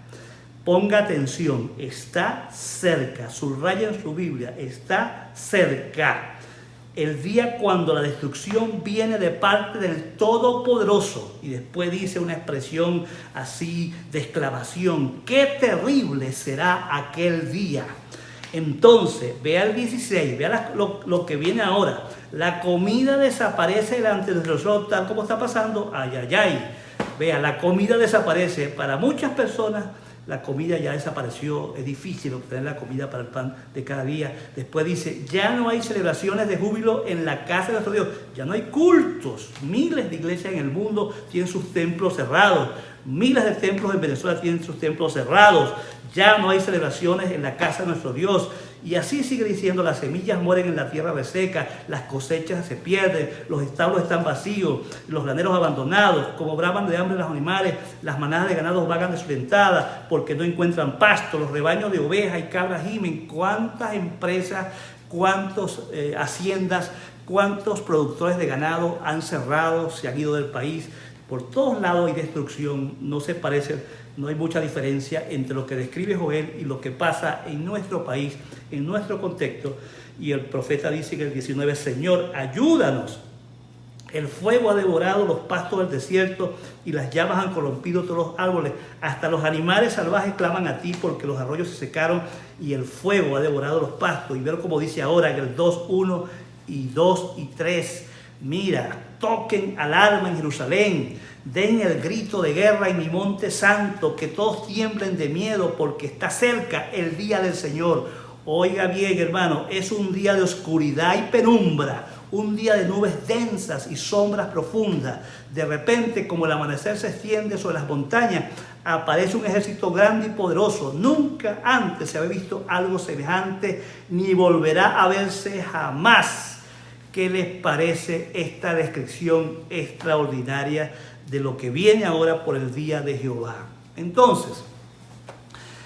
Ponga atención, está cerca, subraya en su Biblia, está cerca. El día cuando la destrucción viene de parte del Todopoderoso. Y después dice una expresión así de exclamación. ¡Qué terrible será aquel día! Entonces, vea el 16, vea lo que viene ahora. La comida desaparece delante de nosotros, tal como está pasando. Ay, ay, ay. Vea, la comida desaparece. Para muchas personas, la comida ya desapareció, es difícil obtener la comida para el pan de cada día. Después dice, ya no hay celebraciones de júbilo en la casa de nuestro Dios, ya no hay cultos. Miles de iglesias en el mundo tienen sus templos cerrados, miles de templos en Venezuela tienen sus templos cerrados, ya no hay celebraciones en la casa de nuestro Dios. Y así sigue diciendo, las semillas mueren en la tierra reseca, las cosechas se pierden, los establos están vacíos, los graneros abandonados, como braman de hambre los animales, las manadas de ganados vagan desorientadas porque no encuentran pasto, los rebaños de ovejas y cabras gimen. ¿Cuántas empresas, cuántas haciendas, cuántos productores de ganado han cerrado, se han ido del país? Por todos lados hay destrucción, no se parece, no hay mucha diferencia entre lo que describe Joel y lo que pasa en nuestro país, en nuestro contexto. Y el profeta dice en el 19, Señor, ayúdanos. El fuego ha devorado los pastos del desierto y las llamas han corrompido todos los árboles. Hasta los animales salvajes claman a ti porque los arroyos se secaron y el fuego ha devorado los pastos. Y ver como dice ahora en el 2:1 y 2 y 3. Mira, toquen alarma en Jerusalén, den el grito de guerra en mi monte santo, que todos tiemblen de miedo porque está cerca el día del Señor. Oiga bien, hermano, es un día de oscuridad y penumbra, un día de nubes densas y sombras profundas. De repente, como el amanecer se extiende sobre las montañas, aparece un ejército grande y poderoso. Nunca antes se había visto algo semejante, ni volverá a verse jamás. ¿Qué les parece esta descripción extraordinaria de lo que viene ahora por el día de Jehová? Entonces,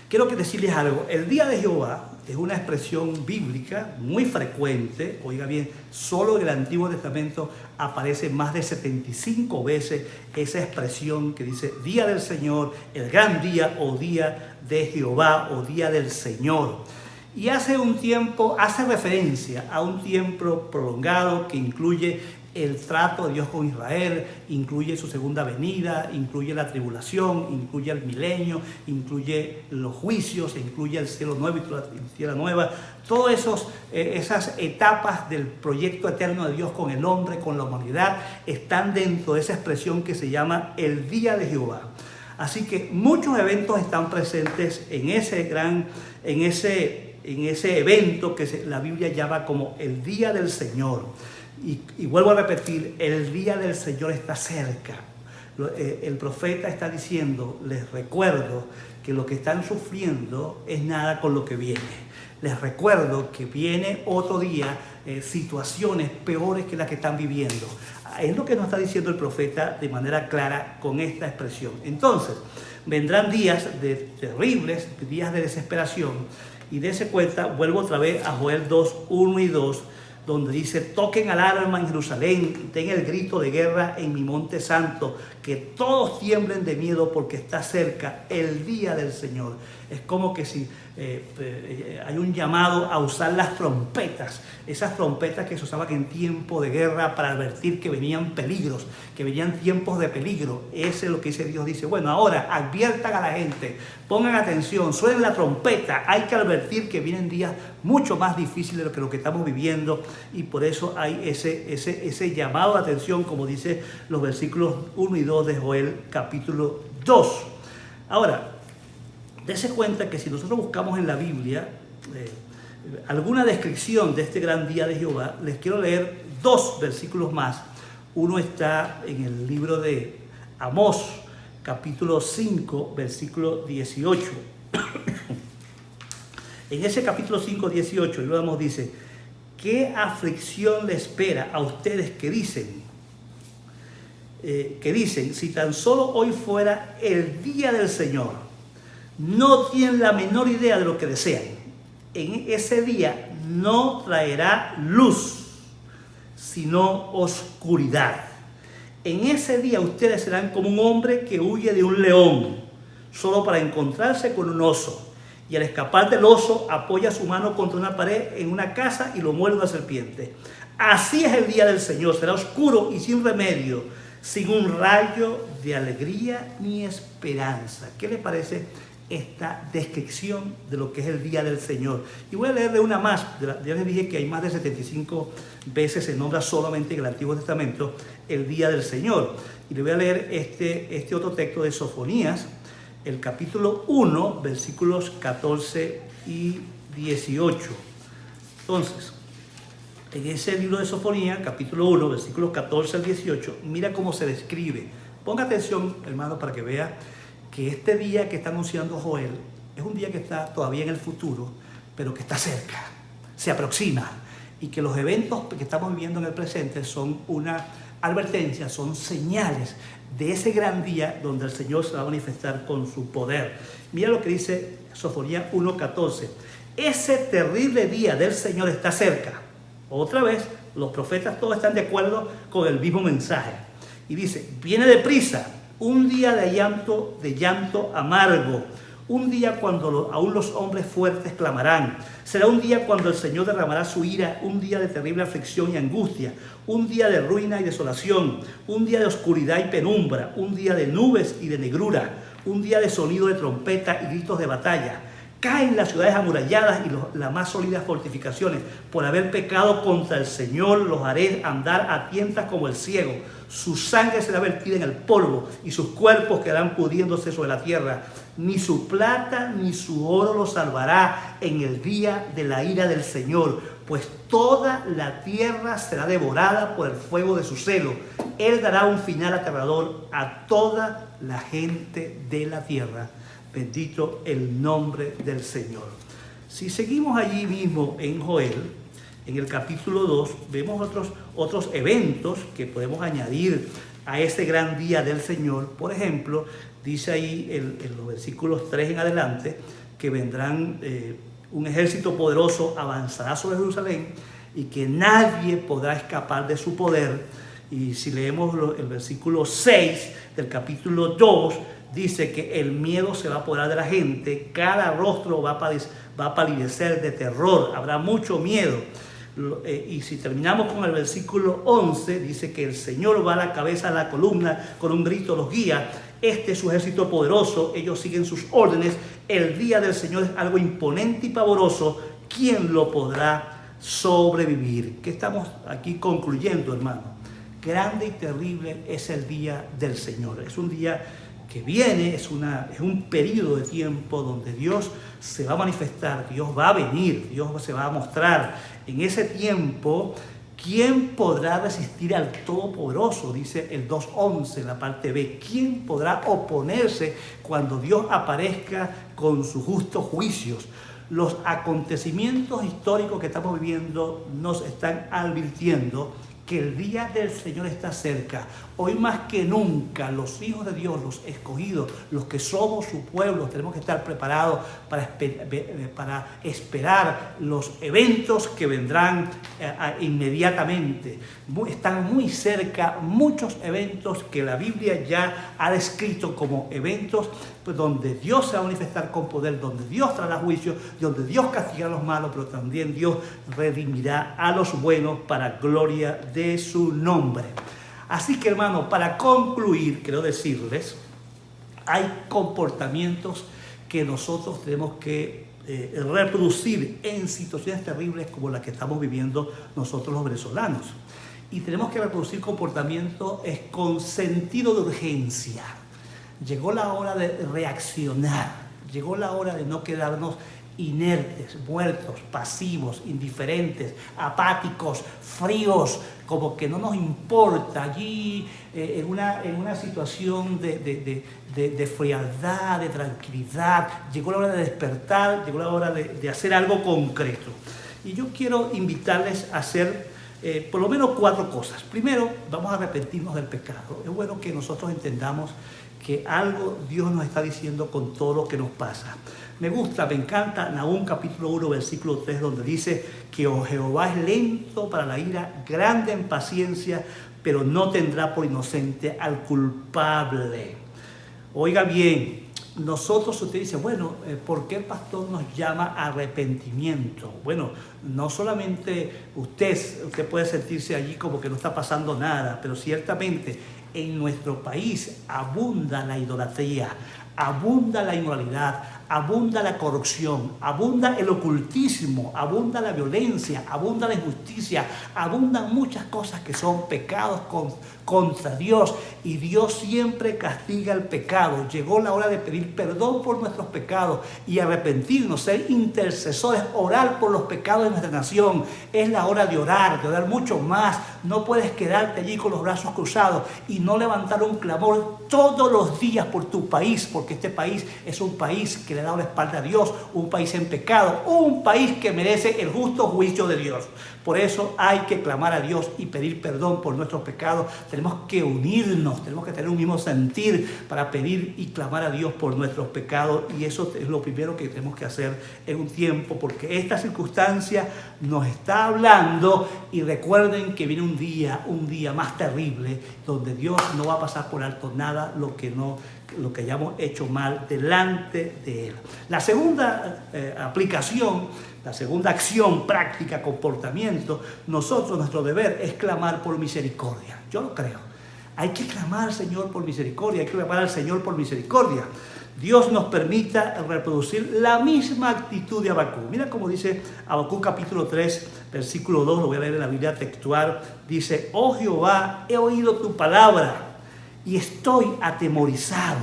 quiero decirles algo. El día de Jehová es una expresión bíblica muy frecuente. Oiga bien, solo en el Antiguo Testamento aparece más de 75 veces esa expresión que dice día del Señor, el gran día o día de Jehová o día del Señor. Y hace referencia a un tiempo prolongado que incluye el trato de Dios con Israel, incluye su segunda venida, incluye la tribulación, incluye el milenio, incluye los juicios, incluye el cielo nuevo y la tierra nueva. Todas esas etapas del proyecto eterno de Dios con el hombre, con la humanidad, están dentro de esa expresión que se llama el día de Jehová. Así que muchos eventos están presentes en ese evento que la Biblia llama como el día del Señor. Y vuelvo a repetir, el día del Señor está cerca. El profeta está diciendo, les recuerdo que lo que están sufriendo es nada con lo que viene. Les recuerdo que viene otro día, situaciones peores que las que están viviendo. Es lo que nos está diciendo el profeta de manera clara con esta expresión. Entonces, vendrán días terribles, días de desesperación. Y dése cuenta, vuelvo otra vez a Joel 2, 1 y 2, donde dice, toquen alarma en Jerusalén, den el grito de guerra en mi monte santo, que todos tiemblen de miedo porque está cerca el día del Señor. Es como que si hay un llamado a usar las trompetas, esas trompetas que se usaban en tiempo de guerra para advertir que venían peligros, que venían tiempos de peligro. Ese es lo que dice Dios. Dice, bueno, ahora adviertan a la gente, pongan atención, suenen la trompeta, hay que advertir que vienen días mucho más difíciles de lo que estamos viviendo, y por eso hay ese llamado de atención, como dice los versículos 1 y 2 de Joel capítulo 2. Ahora, dése cuenta que si nosotros buscamos en la Biblia alguna descripción de este gran día de Jehová, les quiero leer 2 versículos más. Uno está en el libro de Amós, capítulo 5, versículo 18. En ese capítulo 5, 18, el libro de Amós dice, ¿qué aflicción le espera a ustedes que dicen, si tan solo hoy fuera el día del Señor? No tienen la menor idea de lo que desean. En ese día no traerá luz, sino oscuridad. En ese día ustedes serán como un hombre que huye de un león, solo para encontrarse con un oso. Y al escapar del oso, apoya su mano contra una pared en una casa y lo muerde una serpiente. Así es el día del Señor, será oscuro y sin remedio, sin un rayo de alegría ni esperanza. ¿Qué les parece esta descripción de lo que es el día del Señor? Y voy a leerle una más. Ya les dije que hay más de 75 veces se nombra solamente en el Antiguo Testamento el día del Señor. Y le voy a leer este otro texto de Sofonías, el capítulo 1, versículos 14 y 18. Entonces, en ese libro de Sofonías, capítulo 1, versículos 14 al 18, mira cómo se describe. Ponga atención, hermano, para que vea que este día que está anunciando Joel es un día que está todavía en el futuro, pero que está cerca, se aproxima, y que los eventos que estamos viviendo en el presente son una advertencia, son señales de ese gran día donde el Señor se va a manifestar con su poder. Mira lo que dice Sofonías 1:14. Ese terrible día del Señor está cerca. Otra vez, los profetas todos están de acuerdo con el mismo mensaje. Y dice, viene deprisa, un día de llanto amargo, un día cuando aún los hombres fuertes clamarán. Será un día cuando el Señor derramará su ira, un día de terrible aflicción y angustia, un día de ruina y desolación, un día de oscuridad y penumbra, un día de nubes y de negrura, un día de sonido de trompeta y gritos de batalla. Caen las ciudades amuralladas y las más sólidas fortificaciones. Por haber pecado contra el Señor, los haré andar a tientas como el ciego. Su sangre será vertida en el polvo y sus cuerpos quedarán pudriéndose sobre la tierra. Ni su plata ni su oro los salvará en el día de la ira del Señor, pues toda la tierra será devorada por el fuego de su celo. Él dará un final aterrador a toda la gente de la tierra. Bendito el nombre del Señor. Si seguimos allí mismo en Joel, en el capítulo 2, vemos otros eventos que podemos añadir a ese gran día del Señor. Por ejemplo, dice ahí en los versículos 3 en adelante que vendrán un ejército poderoso, avanzará sobre Jerusalén y que nadie podrá escapar de su poder. Y si leemos el versículo 6 del capítulo 2, dice que el miedo se va a apoderar de la gente, cada rostro va a palidecer de terror, habrá mucho miedo. Y si terminamos con el versículo 11, dice que el Señor va a la cabeza de la columna, con un grito los guía. Este es su ejército poderoso, ellos siguen sus órdenes. El día del Señor es algo imponente y pavoroso. ¿Quién lo podrá sobrevivir? ¿Qué estamos aquí concluyendo, hermano? Grande y terrible es el día del Señor. Es un día que viene, es un periodo de tiempo donde Dios se va a manifestar, Dios va a venir, Dios se va a mostrar. En ese tiempo ¿Quién podrá resistir al Todopoderoso? Dice el 2.11 en la parte B. ¿Quién podrá oponerse cuando Dios aparezca con sus justos juicios? Los acontecimientos históricos que estamos viviendo nos están advirtiendo que el día del Señor está cerca. Hoy más que nunca, los hijos de Dios, los escogidos, los que somos su pueblo, tenemos que estar preparados para esperar los eventos que vendrán inmediatamente. Están muy cerca muchos eventos que la Biblia ya ha descrito como eventos donde Dios se va a manifestar con poder, donde Dios traerá juicio, donde Dios castigará a los malos, pero también Dios redimirá a los buenos para gloria de su nombre. Así que, hermano, para concluir, quiero decirles, hay comportamientos que nosotros tenemos que reproducir en situaciones terribles como las que estamos viviendo nosotros los venezolanos. Y tenemos que reproducir comportamientos con sentido de urgencia. Llegó la hora de reaccionar, llegó la hora de no quedarnos inertes, muertos, pasivos, indiferentes, apáticos, fríos, como que no nos importa allí en una situación de frialdad, de tranquilidad. Llegó la hora de despertar, llegó la hora de hacer algo concreto. Y yo quiero invitarles a hacer por lo menos 4 cosas. Primero, vamos a arrepentirnos del pecado. Es bueno que nosotros entendamos que algo Dios nos está diciendo con todo lo que nos pasa. Me encanta Nahum capítulo 1, versículo 3, donde dice que Jehová es lento para la ira, grande en paciencia, pero no tendrá por inocente al culpable. Oiga bien, usted dice, bueno, ¿por qué el pastor nos llama a arrepentimiento? Bueno, no solamente usted puede sentirse allí como que no está pasando nada, pero ciertamente en nuestro país abunda la idolatría, abunda la inmoralidad, abunda la corrupción, abunda el ocultismo, abunda la violencia, abunda la injusticia, abundan muchas cosas que son pecados contra Dios, y Dios siempre castiga el pecado. Llegó la hora de pedir perdón por nuestros pecados y arrepentirnos, ser intercesores, orar por los pecados de nuestra nación. Es la hora de orar mucho más. No puedes quedarte allí con los brazos cruzados y no levantar un clamor todos los días por tu país, porque este país es un país que le ha dado la espalda a Dios, un país en pecado, un país que merece el justo juicio de Dios. Por eso hay que clamar a Dios y pedir perdón por nuestros pecados. Tenemos que unirnos, tenemos que tener un mismo sentir para pedir y clamar a Dios por nuestros pecados, y eso es lo primero que tenemos que hacer en un tiempo, porque esta circunstancia nos está hablando. Y recuerden que viene un día más terrible, donde Dios no va a pasar por alto nada lo que hayamos hecho mal delante de Él. La segunda aplicación, la segunda acción práctica, comportamiento, nuestro deber es clamar por misericordia. Yo lo creo. Hay que clamar al Señor por misericordia, hay que clamar al Señor por misericordia. Dios nos permita reproducir la misma actitud de Habacuc. Mira cómo dice Habacuc capítulo 3, versículo 2, lo voy a leer en la Biblia textual. Dice: oh Jehová, he oído tu palabra y estoy atemorizado.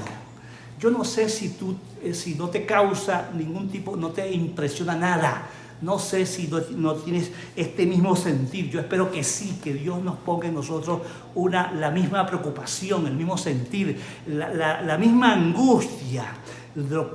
Yo no sé si no te causa ningún tipo, no te impresiona nada. No sé si no tienes este mismo sentir. Yo espero que sí, que Dios nos ponga en nosotros la misma preocupación, el mismo sentir, la misma angustia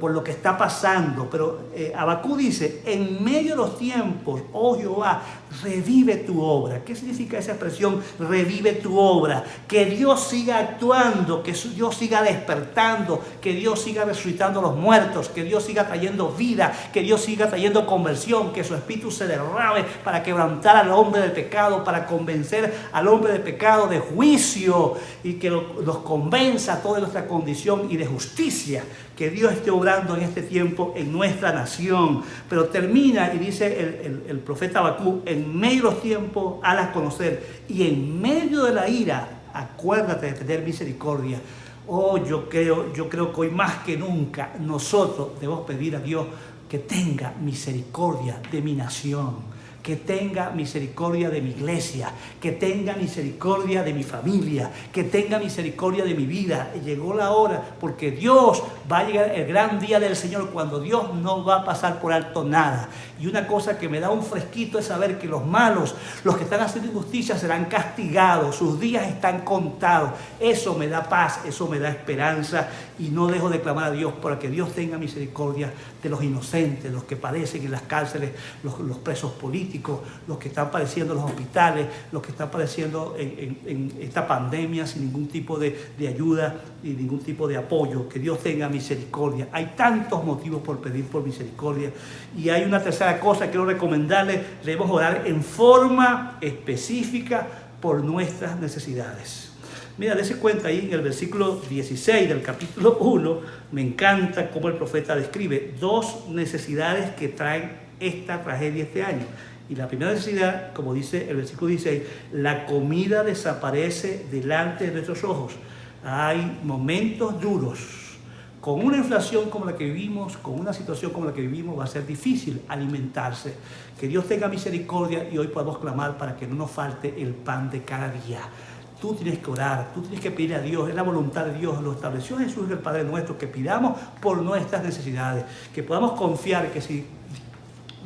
por lo que está pasando. Pero Habacuc dice: en medio de los tiempos, oh Jehová, revive tu obra. ¿Qué significa esa expresión, revive tu obra? Que Dios siga actuando, que Dios siga despertando, que Dios siga resucitando a los muertos, que Dios siga trayendo vida, que Dios siga trayendo conversión, que su espíritu se derrame para quebrantar al hombre del pecado, para convencer al hombre del pecado de juicio, y que nos convenza toda nuestra condición y de justicia. Que Dios esté obrando en este tiempo en nuestra nación. Pero termina y dice el profeta Habacuc: en medio de los tiempos, hazlas conocer, y en medio de la ira, acuérdate de tener misericordia. Oh, yo creo que hoy más que nunca nosotros debemos pedir a Dios que tenga misericordia de mi nación, que tenga misericordia de mi iglesia, que tenga misericordia de mi familia, que tenga misericordia de mi vida. Llegó la hora, porque Dios va a llegar el gran día del Señor, cuando Dios no va a pasar por alto nada. Y una cosa que me da un fresquito es saber que los malos, los que están haciendo injusticia, serán castigados, sus días están contados. Eso me da paz, eso me da esperanza, y no dejo de clamar a Dios para que Dios tenga misericordia de los inocentes, los que padecen en las cárceles, los presos políticos, los que están padeciendo en los hospitales, los que están padeciendo en esta pandemia sin ningún tipo de ayuda y ningún tipo de apoyo. Que Dios tenga misericordia. Hay tantos motivos por pedir por misericordia. Y hay una tercera cosa que quiero recomendarles: debemos orar en forma específica por nuestras necesidades. Mira, dése cuenta ahí en el versículo 16 del capítulo 1, me encanta cómo el profeta describe dos necesidades que traen esta tragedia este año. Y la primera necesidad, como dice el versículo 16, la comida desaparece delante de nuestros ojos. Hay momentos duros. Con una inflación como la que vivimos, con una situación como la que vivimos, va a ser difícil alimentarse. Que Dios tenga misericordia y hoy podamos clamar para que no nos falte el pan de cada día. Tú tienes que orar, tú tienes que pedir a Dios, es la voluntad de Dios, lo estableció Jesús, el Padre nuestro, que pidamos por nuestras necesidades, que podamos confiar que si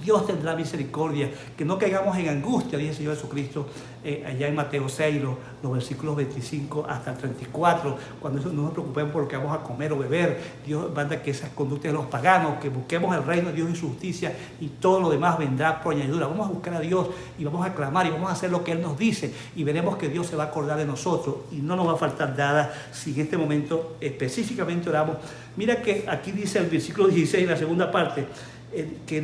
Dios tendrá misericordia, que no caigamos en angustia, dice el Señor Jesucristo allá en Mateo 6, los versículos 25 hasta el 34, cuando no nos preocupemos por lo que vamos a comer o beber. Dios manda que esas conductas de los paganos, que busquemos el reino de Dios y su justicia, y todo lo demás vendrá por añadidura. Vamos a buscar a Dios y vamos a clamar y vamos a hacer lo que Él nos dice, y veremos que Dios se va a acordar de nosotros y no nos va a faltar nada si en este momento específicamente oramos. Mira que aquí dice el versículo 16, en la segunda parte, que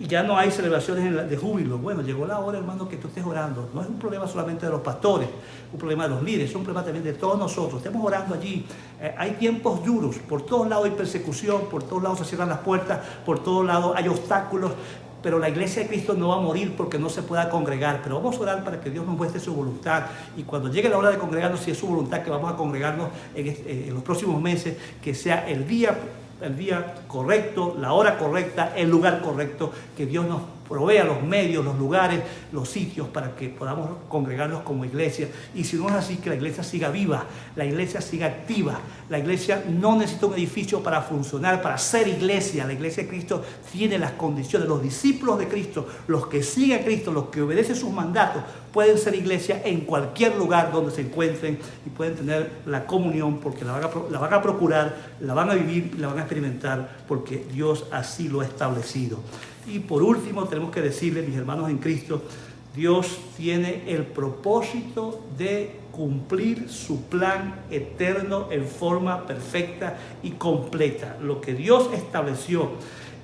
ya no hay celebraciones de júbilo. Bueno, llegó la hora, hermano, que tú estés orando. No es un problema solamente de los pastores, un problema de los líderes, es un problema también de todos nosotros. Estemos orando allí. Hay tiempos duros, por todos lados hay persecución, por todos lados se cierran las puertas, por todos lados hay obstáculos, pero la iglesia de Cristo no va a morir porque no se pueda congregar. Pero vamos a orar para que Dios nos muestre su voluntad, y cuando llegue la hora de congregarnos, si es su voluntad que vamos a congregarnos en los próximos meses, que sea el día correcto, la hora correcta, el lugar correcto, que Dios nos provea los medios, los lugares, los sitios para que podamos congregarnos como iglesia. Y si no es así, que la iglesia siga viva, la iglesia siga activa. La iglesia no necesita un edificio para funcionar, para ser iglesia. La iglesia de Cristo tiene las condiciones. Los discípulos de Cristo, los que siguen a Cristo, los que obedecen sus mandatos, pueden ser iglesia en cualquier lugar donde se encuentren, y pueden tener la comunión porque la van a procurar, la van a vivir, la van a experimentar, porque Dios así lo ha establecido. Y por último, tenemos que decirle, mis hermanos en Cristo, Dios tiene el propósito de cumplir su plan eterno en forma perfecta y completa. Lo que Dios estableció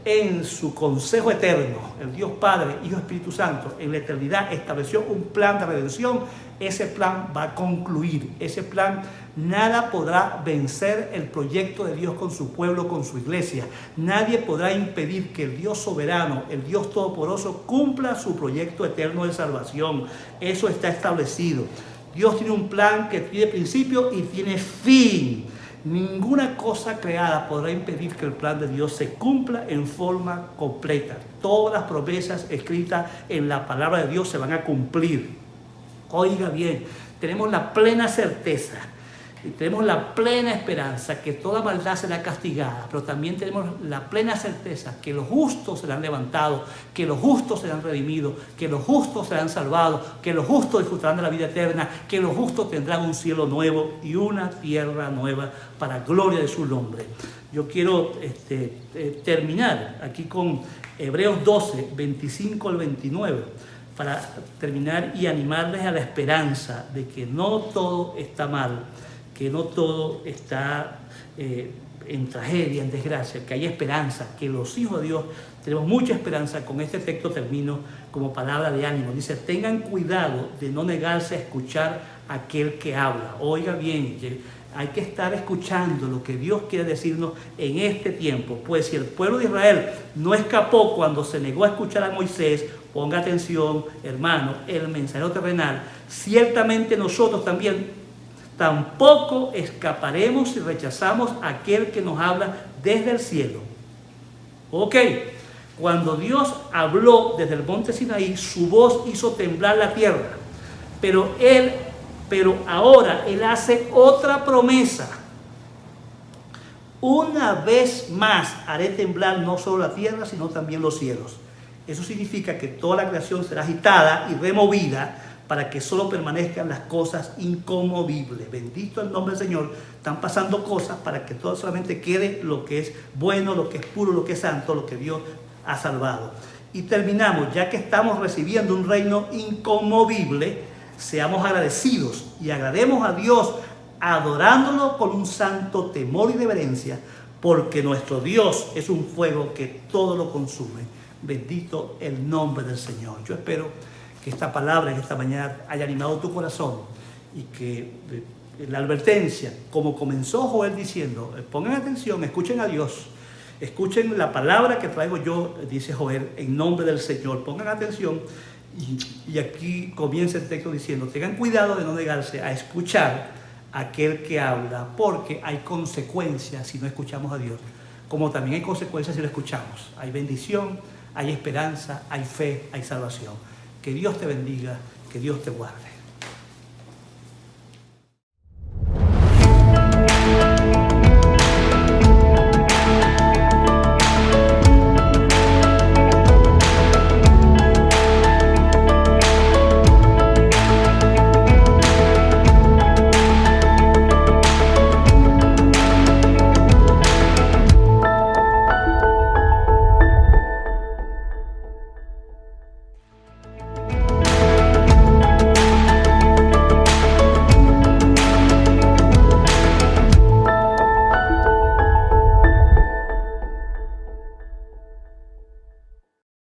en su consejo eterno, el Dios Padre, Hijo, Espíritu Santo, en la eternidad estableció un plan de redención. Ese plan va a concluir. Ese plan, nada podrá vencer el proyecto de Dios con su pueblo, con su iglesia. Nadie podrá impedir que el Dios soberano, el Dios todopoderoso, cumpla su proyecto eterno de salvación. Eso está establecido. Dios tiene un plan que tiene principio y tiene fin. Ninguna cosa creada podrá impedir que el plan de Dios se cumpla en forma completa. Todas las promesas escritas en la palabra de Dios se van a cumplir. Oiga bien, tenemos la plena certeza y tenemos la plena esperanza que toda maldad será castigada, pero también tenemos la plena certeza que los justos serán levantados, que los justos serán redimidos, que los justos serán salvados, que los justos disfrutarán de la vida eterna, que los justos tendrán un cielo nuevo y una tierra nueva para gloria de su nombre. Yo quiero terminar aquí con Hebreos 12, 25 al 29, para terminar y animarles a la esperanza de que no todo está mal, que no todo está en tragedia, en desgracia, que hay esperanza, que los hijos de Dios tenemos mucha esperanza. Con este texto termino como palabra de ánimo. Dice: tengan cuidado de no negarse a escuchar a aquel que habla. Oiga bien, hay que estar escuchando lo que Dios quiere decirnos en este tiempo. Pues si el pueblo de Israel no escapó cuando se negó a escuchar a Moisés, ponga atención, hermano, el mensajero terrenal, ciertamente nosotros también tampoco escaparemos si rechazamos a aquel que nos habla desde el cielo. Ok, Cuando Dios habló desde el monte Sinaí, su voz hizo temblar la tierra. Pero ahora Él hace otra promesa. Una vez más haré temblar no solo la tierra, sino también los cielos. Eso significa que toda la creación será agitada y removida para que solo permanezcan las cosas inconmovibles. Bendito el nombre del Señor. Están pasando cosas para que todo solamente quede lo que es bueno, lo que es puro, lo que es santo, lo que Dios ha salvado. Y terminamos, ya que estamos recibiendo un reino inconmovible, seamos agradecidos y agrademos a Dios adorándolo con un santo temor y reverencia, porque nuestro Dios es un fuego que todo lo consume. Bendito el nombre del Señor. Yo espero que esta palabra en esta mañana haya animado tu corazón y que la advertencia, como comenzó Joel diciendo, pongan atención, escuchen a Dios, escuchen la palabra que traigo yo, dice Joel, en nombre del Señor, pongan atención. Y aquí comienza el texto diciendo, tengan cuidado de no negarse a escuchar a aquel que habla, porque hay consecuencias si no escuchamos a Dios, como también hay consecuencias si lo escuchamos. Hay bendición, hay esperanza, hay fe, hay salvación. Que Dios te bendiga, que Dios te guarde.